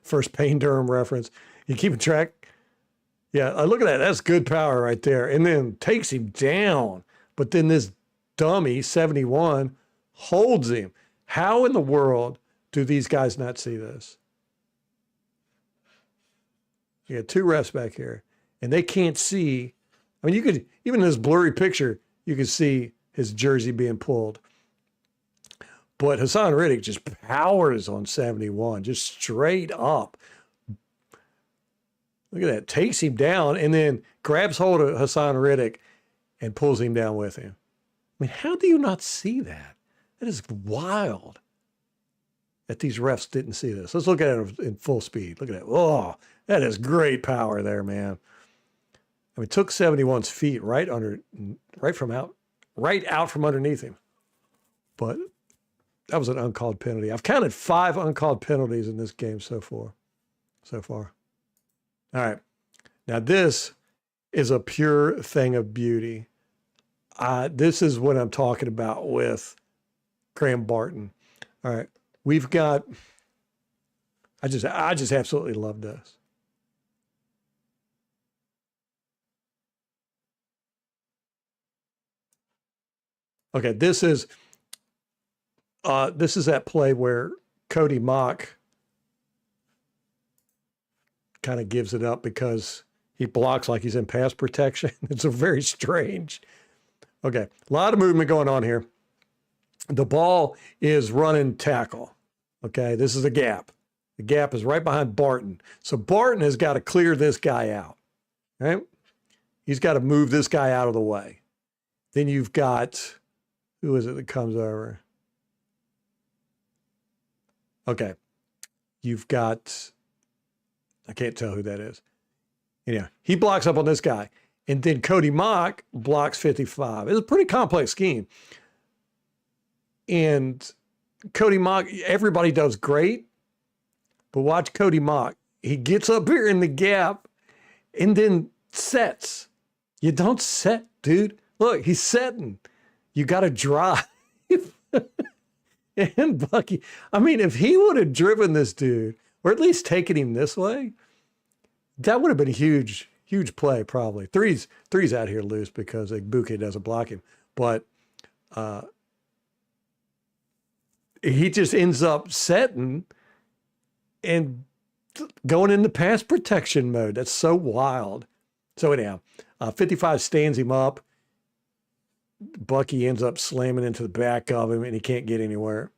First Payne Durham reference. You keeping track? Yeah, look at that. That's good power right there. And then takes him down. But then this dummy, 71, holds him. How in the world do these guys not see this? You got two refs back here, and they can't see. I mean, you could, even in this blurry picture, you could see his jersey being pulled. But Hassan Riddick just powers on 71, just straight up. Look at that. Takes him down and then grabs hold of Hassan Riddick and pulls him down with him. I mean, how do you not see that? That is wild that these refs didn't see this. Let's look at it in full speed. Look at that. Oh, that is great power there, man. I mean, it took 71's feet right out from underneath him. But that was an uncalled penalty. I've counted 5 uncalled penalties in this game so far. All right. Now, this is a pure thing of beauty. This is what I'm talking about with Graham Barton. All right. We've got, I just absolutely love this. Okay. This is that play where Cody Mock kind of gives it up because he blocks like he's in pass protection. It's a very strange. Okay, a lot of movement going on here. The ball is running tackle. Okay, this is a gap. The gap is right behind Barton. So Barton has got to clear this guy out, right? He's got to move this guy out of the way. Then you've got, who is it that comes over? Okay, you've got, I can't tell who that is. Anyhow, he blocks up on this guy. And then Cody Mock blocks 55. It's a pretty complex scheme. And Cody Mock, everybody does great. But watch Cody Mock. He gets up here in the gap and then sets. You don't set, dude. Look, he's setting. You got to drive. And Bucky, I mean, if he would have driven this dude, or at least taken him this way, that would have been a huge play, probably. Three's out here loose because Ebuka doesn't block him. But he just ends up setting and going into pass protection mode. That's so wild. So anyhow, 55 stands him up. Bucky ends up slamming into the back of him, and he can't get anywhere.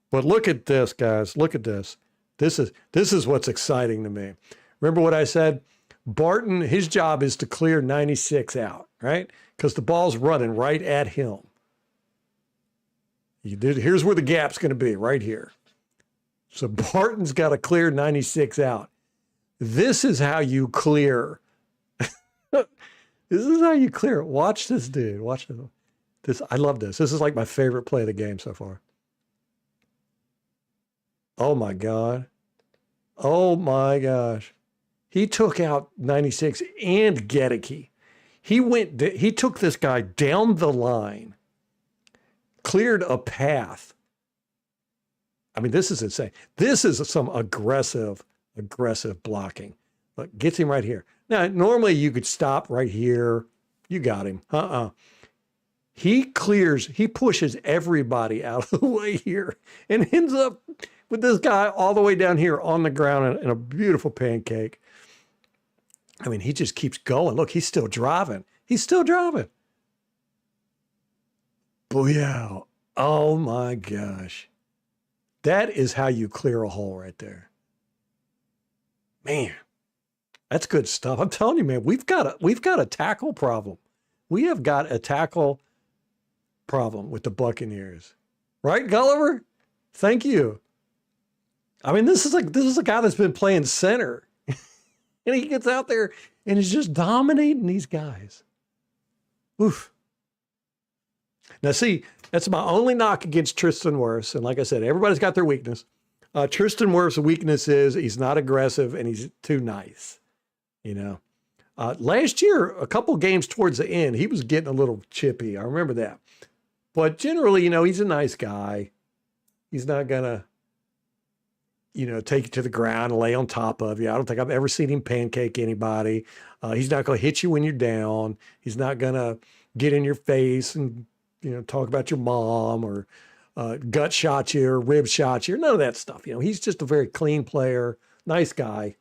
But look at this, guys. Look at this. This is what's exciting to me. Remember what I said? Barton, his job is to clear 96 out, right? Because the ball's running right at him. Here's where the gap's going to be, right here. So Barton's got to clear 96 out. This is how you clear. This is how you clear it. Watch this dude. Watch this. I love this. This is like my favorite play of the game so far. Oh my God. Oh my gosh. He took out 96 and Gedeke. He took this guy down the line, cleared a path. I mean, this is insane. This is some aggressive blocking. Look, gets him right here. Now, normally you could stop right here. You got him. He pushes everybody out of the way here and ends up with this guy all the way down here on the ground in a beautiful pancake. I mean, he just keeps going. Look, he's still driving. He's still driving. Booyah. Oh my gosh. That is how you clear a hole right there. Man, that's good stuff. I'm telling you, man, we've got a tackle problem. We have got a tackle problem with the Buccaneers. Right, Gulliver? Thank you. I mean, this is a guy that's been playing center. And he gets out there and is just dominating these guys. Oof. Now, see, that's my only knock against Tristan Wirfs. And like I said, everybody's got their weakness. Tristan Wirfs' weakness is he's not aggressive and he's too nice. You know, last year, a couple games towards the end, he was getting a little chippy. I remember that. But generally, you know, he's a nice guy. He's not going to, you know, take you to the ground and lay on top of you. I don't think I've ever seen him pancake anybody. He's not going to hit you when you're down. He's not going to get in your face and, you know, talk about your mom or gut shot you or rib shot you. None of that stuff. You know, he's just a very clean player, nice guy.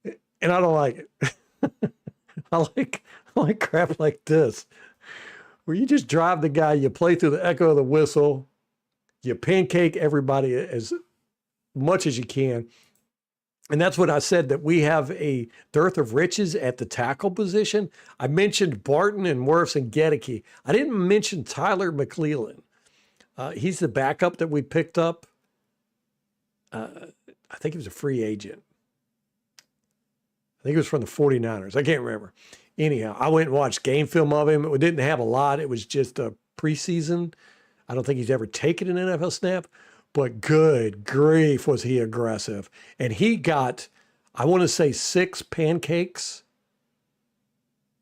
And I don't like it. I like crap like this, where you just drive the guy, you play through the echo of the whistle, you pancake everybody as much as you can. And that's what I said, that we have a dearth of riches at the tackle position. I mentioned Barton and Wirfs and Gedeke. I didn't mention Tyler McClellan. He's the backup that we picked up. I think he was a free agent. I think it was from the 49ers. I can't remember. Anyhow, I went and watched game film of him. It didn't have a lot. It was just a preseason. I don't think he's ever taken an NFL snap. But good grief, was he aggressive. And he got, I want to say, 6 pancakes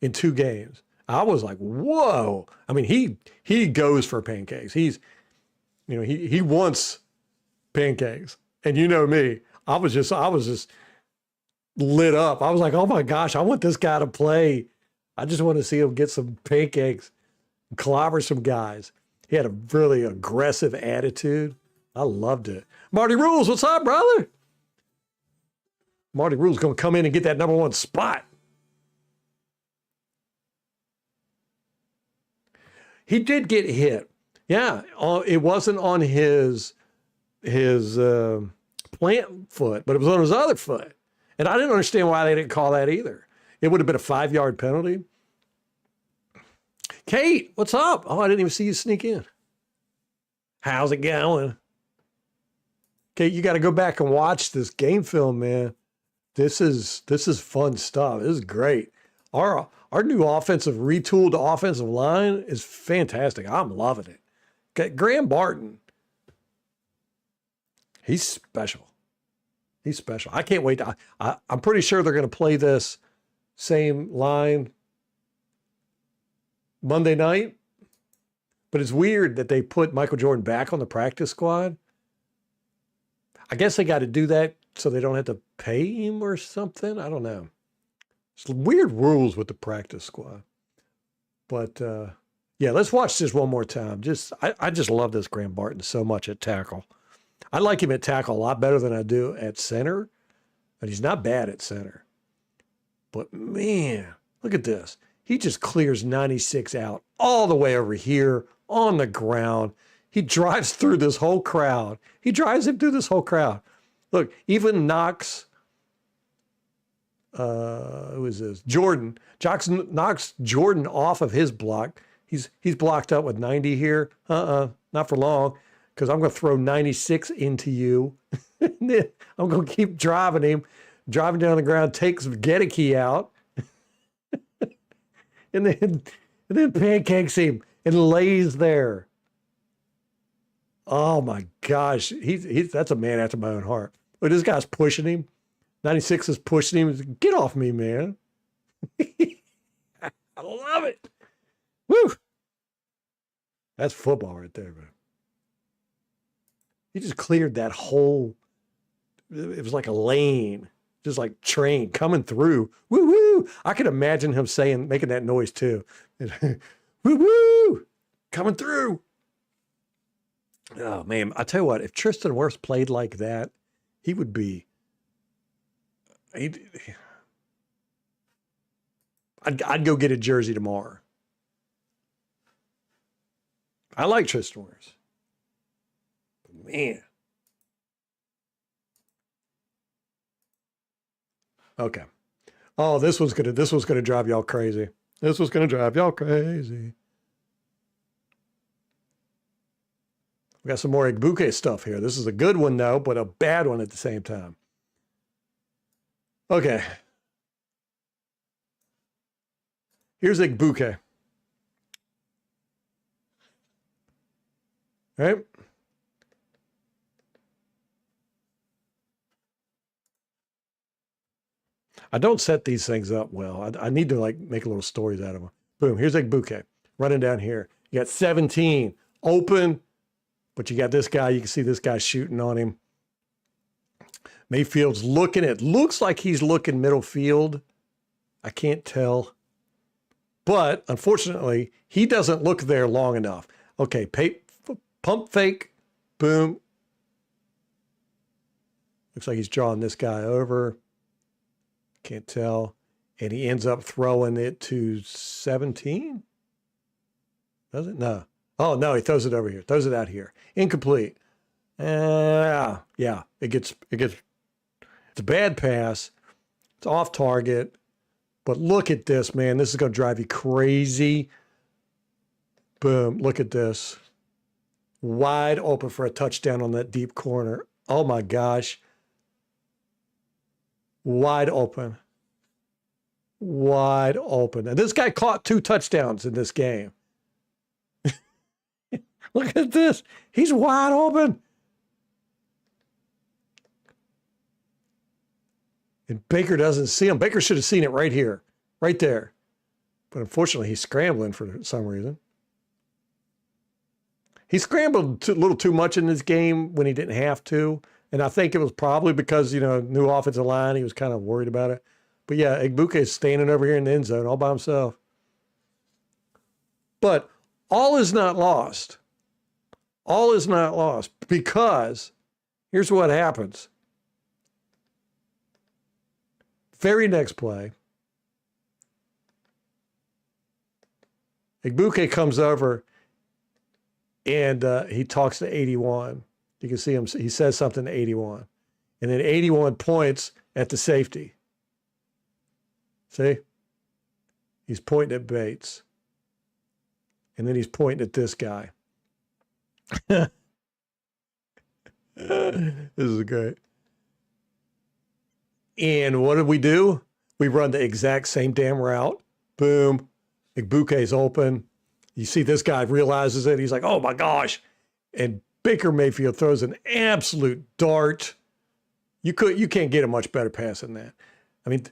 in 2 games. I was like, whoa. I mean, he goes for pancakes. He's, you know, he wants pancakes. And you know me, I was just lit up. I was like, oh my gosh, I want this guy to play. I just want to see him get some pancakes, clobber some guys. He had a really aggressive attitude. I loved it. Marty Rules, what's up, brother? Marty Rules going to come in and get that number 1 spot. He did get hit. Yeah, it wasn't on his plant foot, but it was on his other foot. And I didn't understand why they didn't call that either. It would have been a 5-yard penalty. Kate, what's up? Oh, I didn't even see you sneak in. How's it going? Okay, you got to go back and watch this game film, man. This is fun stuff. This is great. Our new retooled offensive line is fantastic. I'm loving it. Okay, Graham Barton, he's special. He's special. I can't wait. I'm pretty sure they're going to play this same line Monday night. But it's weird that they put Michael Jordan back on the practice squad. I guess they got to do that so they don't have to pay him or something. I don't know. It's weird rules with the practice squad. But yeah, let's watch this one more time. I just love this Graham Barton so much at tackle. I like him at tackle a lot better than I do at center, but he's not bad at center. But man, look at this. He just clears 96 out all the way over here on the ground. He drives through this whole crowd. He drives him through this whole crowd. Look, even knocks, who is this? Jordan. Knocks Jordan off of his block. He's blocked up with 90 here. Not for long, because I'm going to throw 96 into you. And then I'm going to keep driving him. Driving down the ground, takes Gedeke out. and then pancakes him and lays there. Oh my gosh. That's a man after my own heart. But this guy's pushing him. 96 is pushing him. Get off me, man. I love it. Woo. That's football right there, man. He just cleared that whole, it was like a lane, just like train coming through. Woo woo. I could imagine him making that noise too. Woo woo. Coming through. Oh man, I tell you what, if Tristan Wirfs played like that, he would be, I'd go get a jersey tomorrow. I like Tristan Wirfs. Man. Okay. Oh, this was gonna drive y'all crazy. This was gonna drive y'all crazy. We got some more Ebuka stuff here. This is a good one though, but a bad one at the same time. Okay. Here's Ebuka. All right. I don't set these things up well. I need to like make a little stories out of them. Boom, here's Ebuka running down here. You got 17 open, but you got this guy. You can see this guy shooting on him. Mayfield's looking. It looks like he's looking middle field. I can't tell. But unfortunately, he doesn't look there long enough. Okay, pump fake. Boom. Looks like he's drawing this guy over. Can't tell. And he ends up throwing it to 17. Does it? No. Oh, no, he throws it over here. Throws it out here. Incomplete. Yeah. It's a bad pass. It's off target. But look at this, man. This is going to drive you crazy. Boom. Look at this. Wide open for a touchdown on that deep corner. Oh, my gosh. Wide open. Wide open. And this guy caught 2 touchdowns in this game. Look at this. He's wide open. And Baker doesn't see him. Baker should have seen it right here, right there. But unfortunately, he's scrambling for some reason. He scrambled a little too much in this game when he didn't have to. And I think it was probably because, new offensive line, he was kind of worried about it. But yeah, Ebuka is standing over here in the end zone all by himself. But all is not lost. All is not lost because here's what happens. Very next play, Ebuka comes over and he talks to 81. You can see him. He says something to 81. And then 81 points at the safety. See? He's pointing at Bates. And then he's pointing at this guy. This is great. And what did we do? We run the exact same damn route. Boom. Ebuka is open. You see this guy realizes it. He's like, oh my gosh. And Baker Mayfield throws an absolute dart. You can't get a much better pass than that. I mean,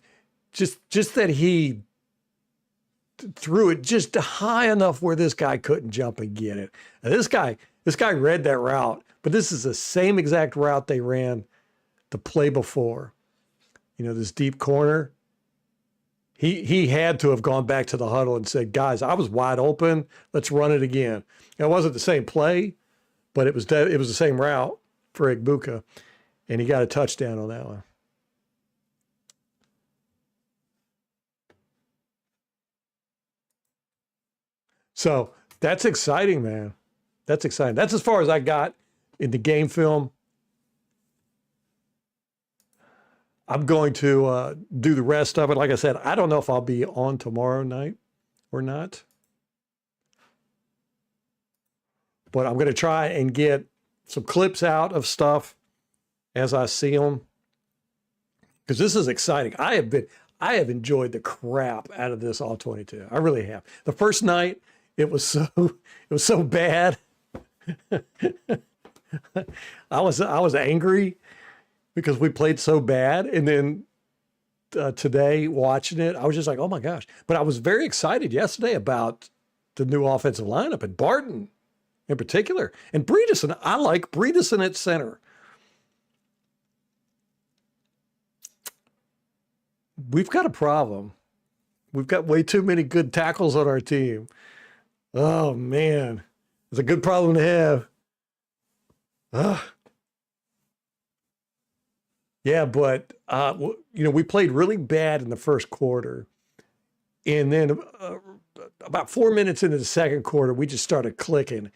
just that he threw it just high enough where this guy couldn't jump and get it. And this guy read that route, but this is the same exact route they ran the play before. This deep corner. He had to have gone back to the huddle and said, guys, I was wide open. Let's run it again. It wasn't the same play, but it was the same route for Ebuka, and he got a touchdown on that one. So that's exciting, man. That's exciting. That's as far as I got in the game film. I'm going to do the rest of it. Like I said, I don't know if I'll be on tomorrow night or not, but I'm going to try and get some clips out of stuff as I see them, because this is exciting. I have enjoyed the crap out of this all 22. I really have. The first night, it was so bad. I was angry because we played so bad, and then today watching it, I was just like, oh my gosh. But I was very excited yesterday about the new offensive lineup and Barton in particular, and Breedison. I like Breedison at center. We've got a problem. We've got way too many good tackles on our team. Oh man, it's a good problem to have. Ugh. Yeah, but we played really bad in the first quarter, and then about 4 minutes into the second quarter, we just started clicking,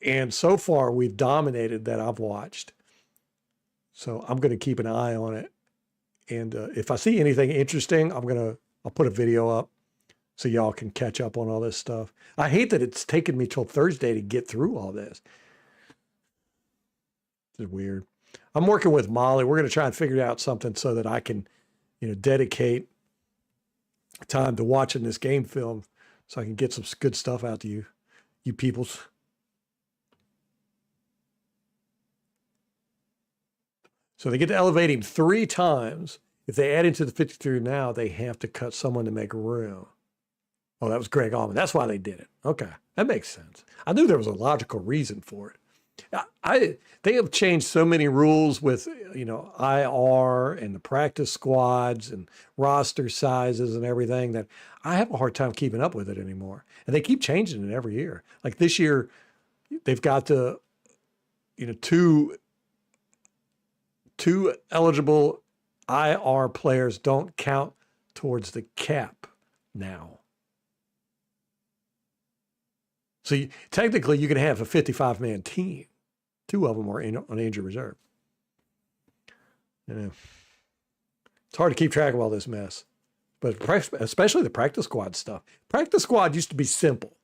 and so far we've dominated that I've watched. So I'm going to keep an eye on it, and if I see anything interesting, I'll put a video up so y'all can catch up on all this stuff. I hate that it's taken me till Thursday to get through all this. It's weird. I'm working with Molly. We're going to try and figure out something so that I can, dedicate time to watching this game film so I can get some good stuff out to you peoples. So they get to elevate him 3 times. If they add into the 53 now, they have to cut someone to make room. Oh, that was Greg Allman. That's why they did it. Okay, that makes sense. I knew there was a logical reason for it. They have changed so many rules with, IR and the practice squads and roster sizes and everything that I have a hard time keeping up with it anymore. And they keep changing it every year. Like this year, they've got to, two eligible IR players don't count towards the cap now. So technically, you can have a 55-man team. 2 of them are on injured reserve. It's hard to keep track of all this mess, but especially the practice squad stuff. Practice squad used to be simple.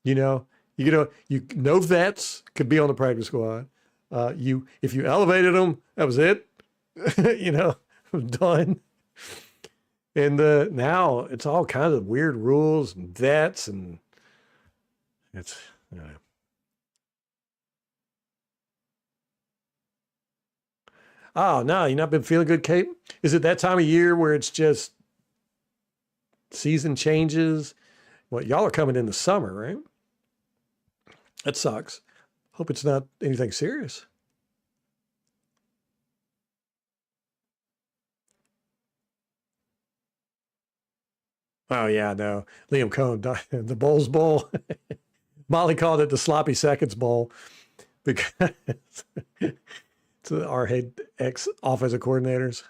No vets could be on the practice squad. If you elevated them, that was it. Done. And now it's all kinds of weird rules and vets, and it's. Oh, no, you not been feeling good, Kate? Is it that time of year where it's just season changes? Well, y'all are coming in the summer, right? That sucks. Hope it's not anything serious. Oh, yeah, no. Liam Cohen, the Bowls Bowl. Molly called it the Sloppy Seconds Bowl because to our head ex-offensive coordinators.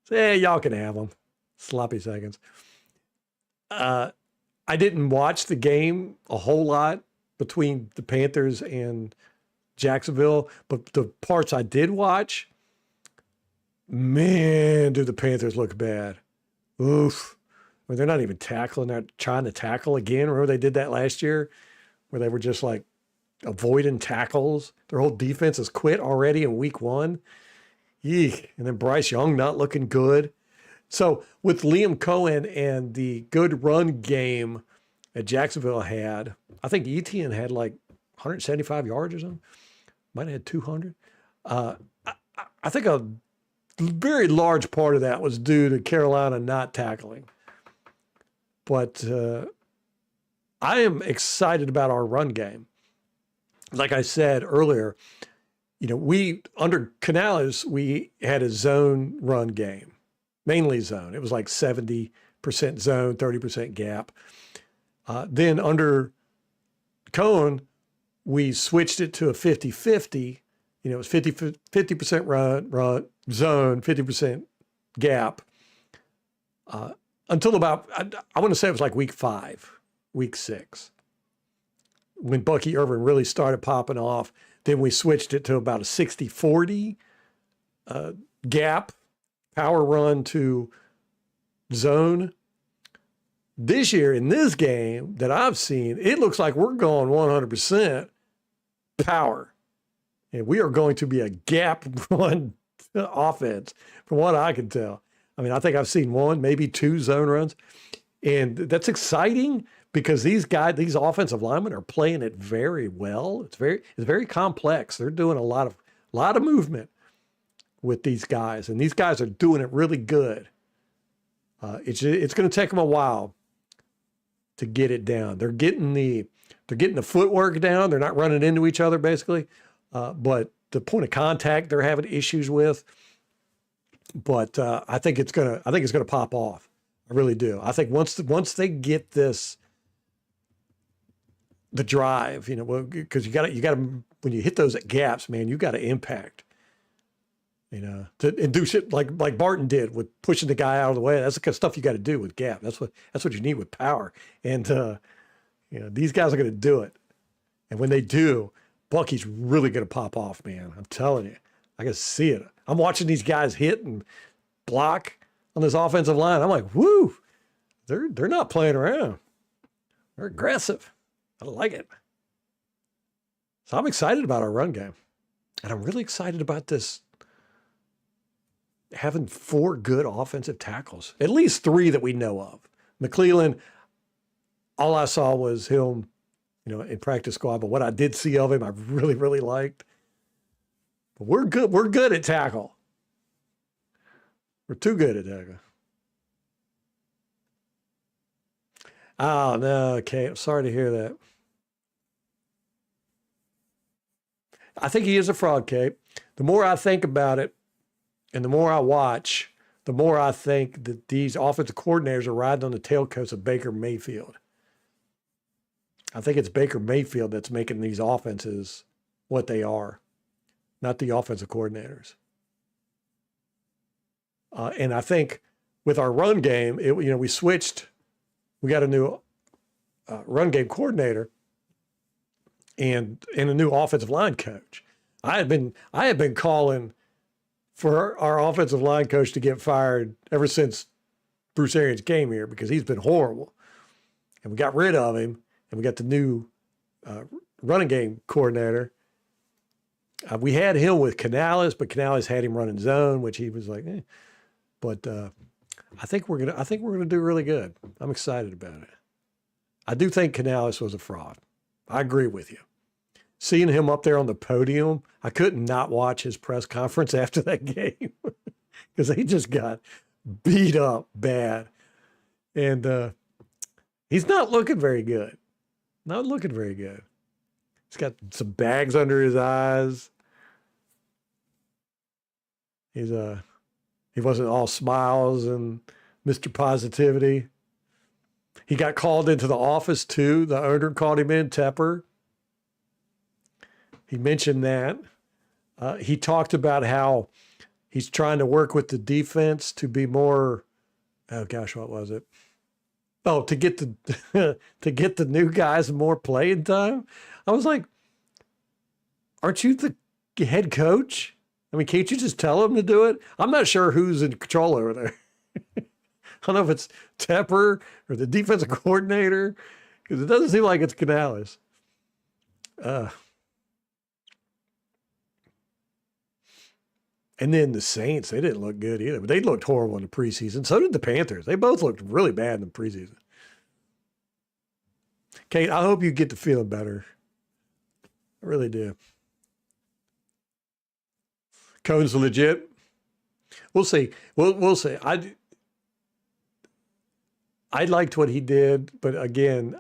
Say, y'all can have them. Sloppy seconds. I didn't watch the game a whole lot between the Panthers and Jacksonville, but the parts I did watch, man, do the Panthers look bad. Oof. I mean, they're not even tackling. They're trying to tackle again. Remember they did that last year where they were just like avoiding tackles. Their whole defense has quit already in week 1. Yeek. And then Bryce Young not looking good. So with Liam Cohen and the good run game that Jacksonville had, I think Etienne had like 175 yards or something. Might have had 200. I think a very large part of that was due to Carolina not tackling. But I am excited about our run game. Like I said earlier, we under Canales, we had a zone run game, mainly zone. It was like 70% zone, 30% gap. Then under Cohen, we switched it to a 50-50. It was 50% run zone, 50% gap. Until about, I want to say it was like week 5, week 6. when Bucky Irvin really started popping off. Then we switched it to about a 60-40 gap, power run to zone. This year in this game that I've seen, it looks like we're going 100% power. And we are going to be a gap run offense from what I can tell. I mean, I think I've seen one, maybe two zone runs. And that's exciting because these offensive linemen are playing it very well. It's very complex. They're doing a lot of movement with these guys, and these guys are doing it really good. It's going to take them a while to get it down. They're getting the footwork down. They're not running into each other basically, but the point of contact they're having issues with. But I think it's gonna pop off. I really do. I think once they get the drive, because you got to when you hit those what man, you got to impact. And do shit like Barton did with pushing the guy out of the way. That's the kind of stuff you got to do with gap. That's what you need with power. And these guys are going to do it. And when they do, Bucky's really going to pop off, man. I'm telling you, I can see it. I'm watching these guys hit and block on this offensive line. I'm like, woo, they're not playing around. They're aggressive. I like it. So I'm excited about our run game, and I'm really excited about this. Having 4 good offensive tackles, at least 3 that we know of. McClellan, all I saw was him, in practice squad, but what I did see of him, I really, really liked. But we're good. We're good at tackle. We're too good at tackle. Oh, no, okay. I'm sorry to hear that. I think he is a fraud, Kate. The more I think about it, and the more I watch, the more I think that these offensive coordinators are riding on the tailcoats of Baker Mayfield. I think it's Baker Mayfield that's making these offenses what they are, not the offensive coordinators. And I think with our run game, we switched. We got a new run game coordinator and a new offensive line coach. I had been calling for our offensive line coach to get fired ever since Bruce Arians came here because he's been horrible. And we got rid of him, and we got the new running game coordinator. We had him with Canales, but Canales had him running zone, which he was like, eh. But I think we're gonna do really good. I'm excited about it. I do think Canales was a fraud. I agree with you. Seeing him up there on the podium, I couldn't not watch his press conference after that game because he just got beat up bad. And he's not looking very good. Not looking very good. He's got some bags under his eyes. He wasn't all smiles and Mr. Positivity. He got called into the office too. The owner called him in, Tepper. He mentioned that. He talked about how he's trying to work with the defense to be more, oh gosh, what was it? Oh, to get the new guys more playing time. I was like, aren't you the head coach? I mean, can't you just tell them to do it? I'm not sure who's in control over there. I don't know if it's Tepper or the defensive coordinator, because it doesn't seem like it's Canales. And then the Saints, they didn't look good either, but they looked horrible in the preseason. So did the Panthers. They both looked really bad in the preseason. Kate, I hope you get to feeling better. I really do. Cohen's legit. We'll see. We'll see. I liked what he did, but again,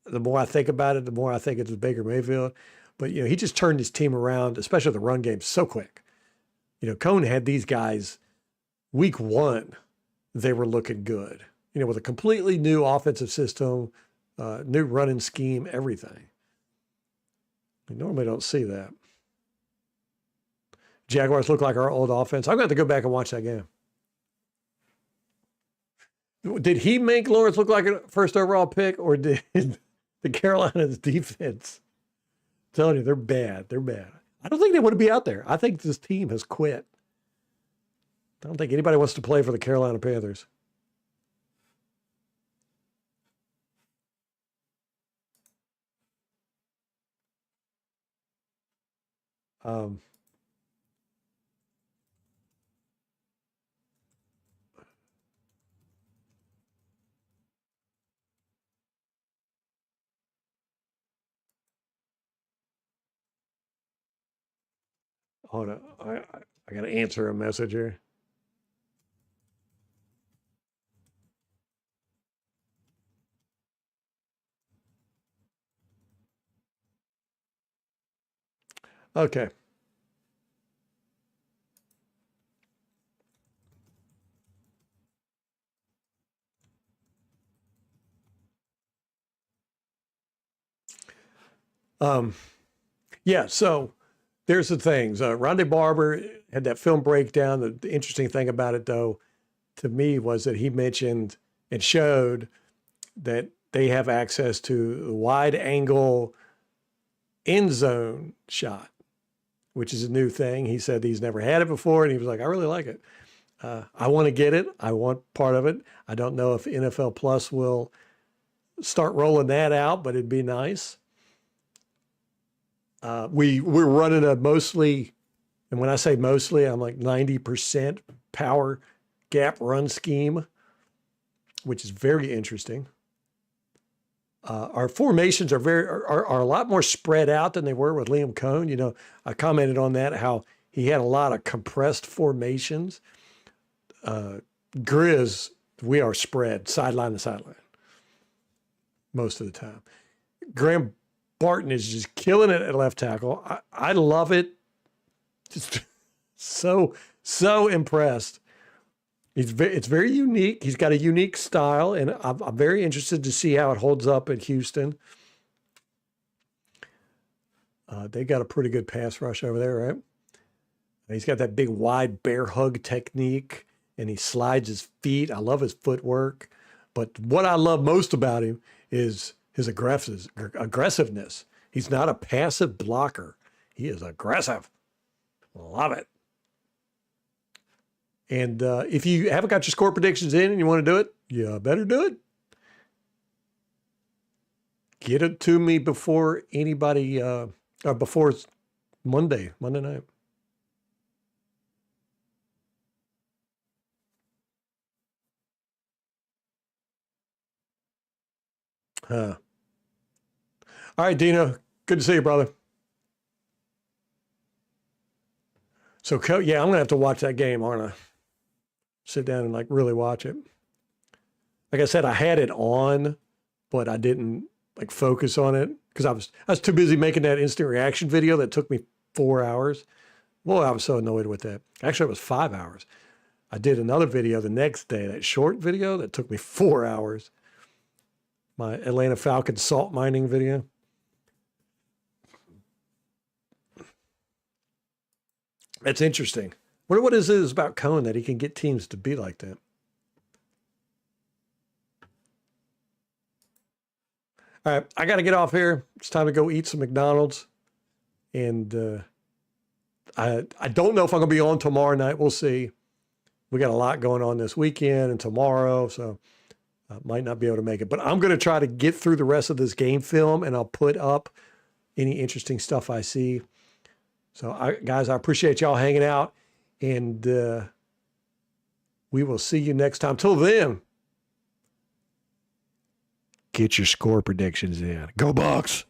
the more I think about it, the more I think it's Baker Mayfield. But he just turned his team around, especially the run game, so quick. Cohen had these guys week 1. They were looking good. With a completely new offensive system, new running scheme, everything. We normally don't see that. Jaguars look like our old offense. I'm going to have to go back and watch that game. Did he make Lawrence look like a first overall pick, or did The Carolina's defense. I'm telling you, they're bad. They're bad. I don't think they want to be out there. I think this team has quit. I don't think anybody wants to play for the Carolina Panthers. Um, Hold on. I got to answer a message here. Okay. Yeah, so there's the things. Rondé Barber had that film breakdown. The interesting thing about it, though, to me, was that he mentioned and showed that they have access to the wide angle end zone shot, which is a new thing. He said he's never had it before, and he was like, I really like it. I want to get it. I want part of it. I don't know if NFL Plus will start rolling that out, but it'd be nice. We're running a mostly, and when I say mostly, I'm like 90% power gap run scheme, which is very interesting. Our formations are a lot more spread out than they were with Liam Cohn. You know, I commented on that, how he had a lot of compressed formations. Grizz, we are spread sideline to sideline most of the time. Graham Barton is just killing it at left tackle. I love it. Just so impressed. It's very unique. He's got a unique style, and I'm very interested to see how it holds up at Houston. They got a pretty good pass rush over there, right? He's got that big wide bear hug technique, and he slides his feet. I love his footwork. But what I love most about him is his aggressiveness. He's not a passive blocker. He is aggressive. Love it. And if you haven't got your score predictions in and you want to do it, you better do it. Get it to me before anybody, before Monday night. All right, Dino. Good to see you, brother. So, yeah, I'm going to have to watch that game, aren't I? Sit down and like really watch it. Like I said, I had it on, but I didn't like focus on it because I was too busy making that instant reaction video that took me 4 hours. Boy, I was so annoyed with that. Actually, it was 5 hours. I did another video the next day, that short video that took me 4 hours. My Atlanta Falcons salt mining video. That's interesting. What is it about Cohen that he can get teams to be like that? All right, I got to get off here. It's time to go eat some McDonald's. And I don't know if I'm going to be on tomorrow night. We'll see. We got a lot going on this weekend and tomorrow, so I might not be able to make it. But I'm going to try to get through the rest of this game film, and I'll put up any interesting stuff I see. So, guys, I appreciate y'all hanging out, and we will see you next time. Till then, get your score predictions in. Go Bucks!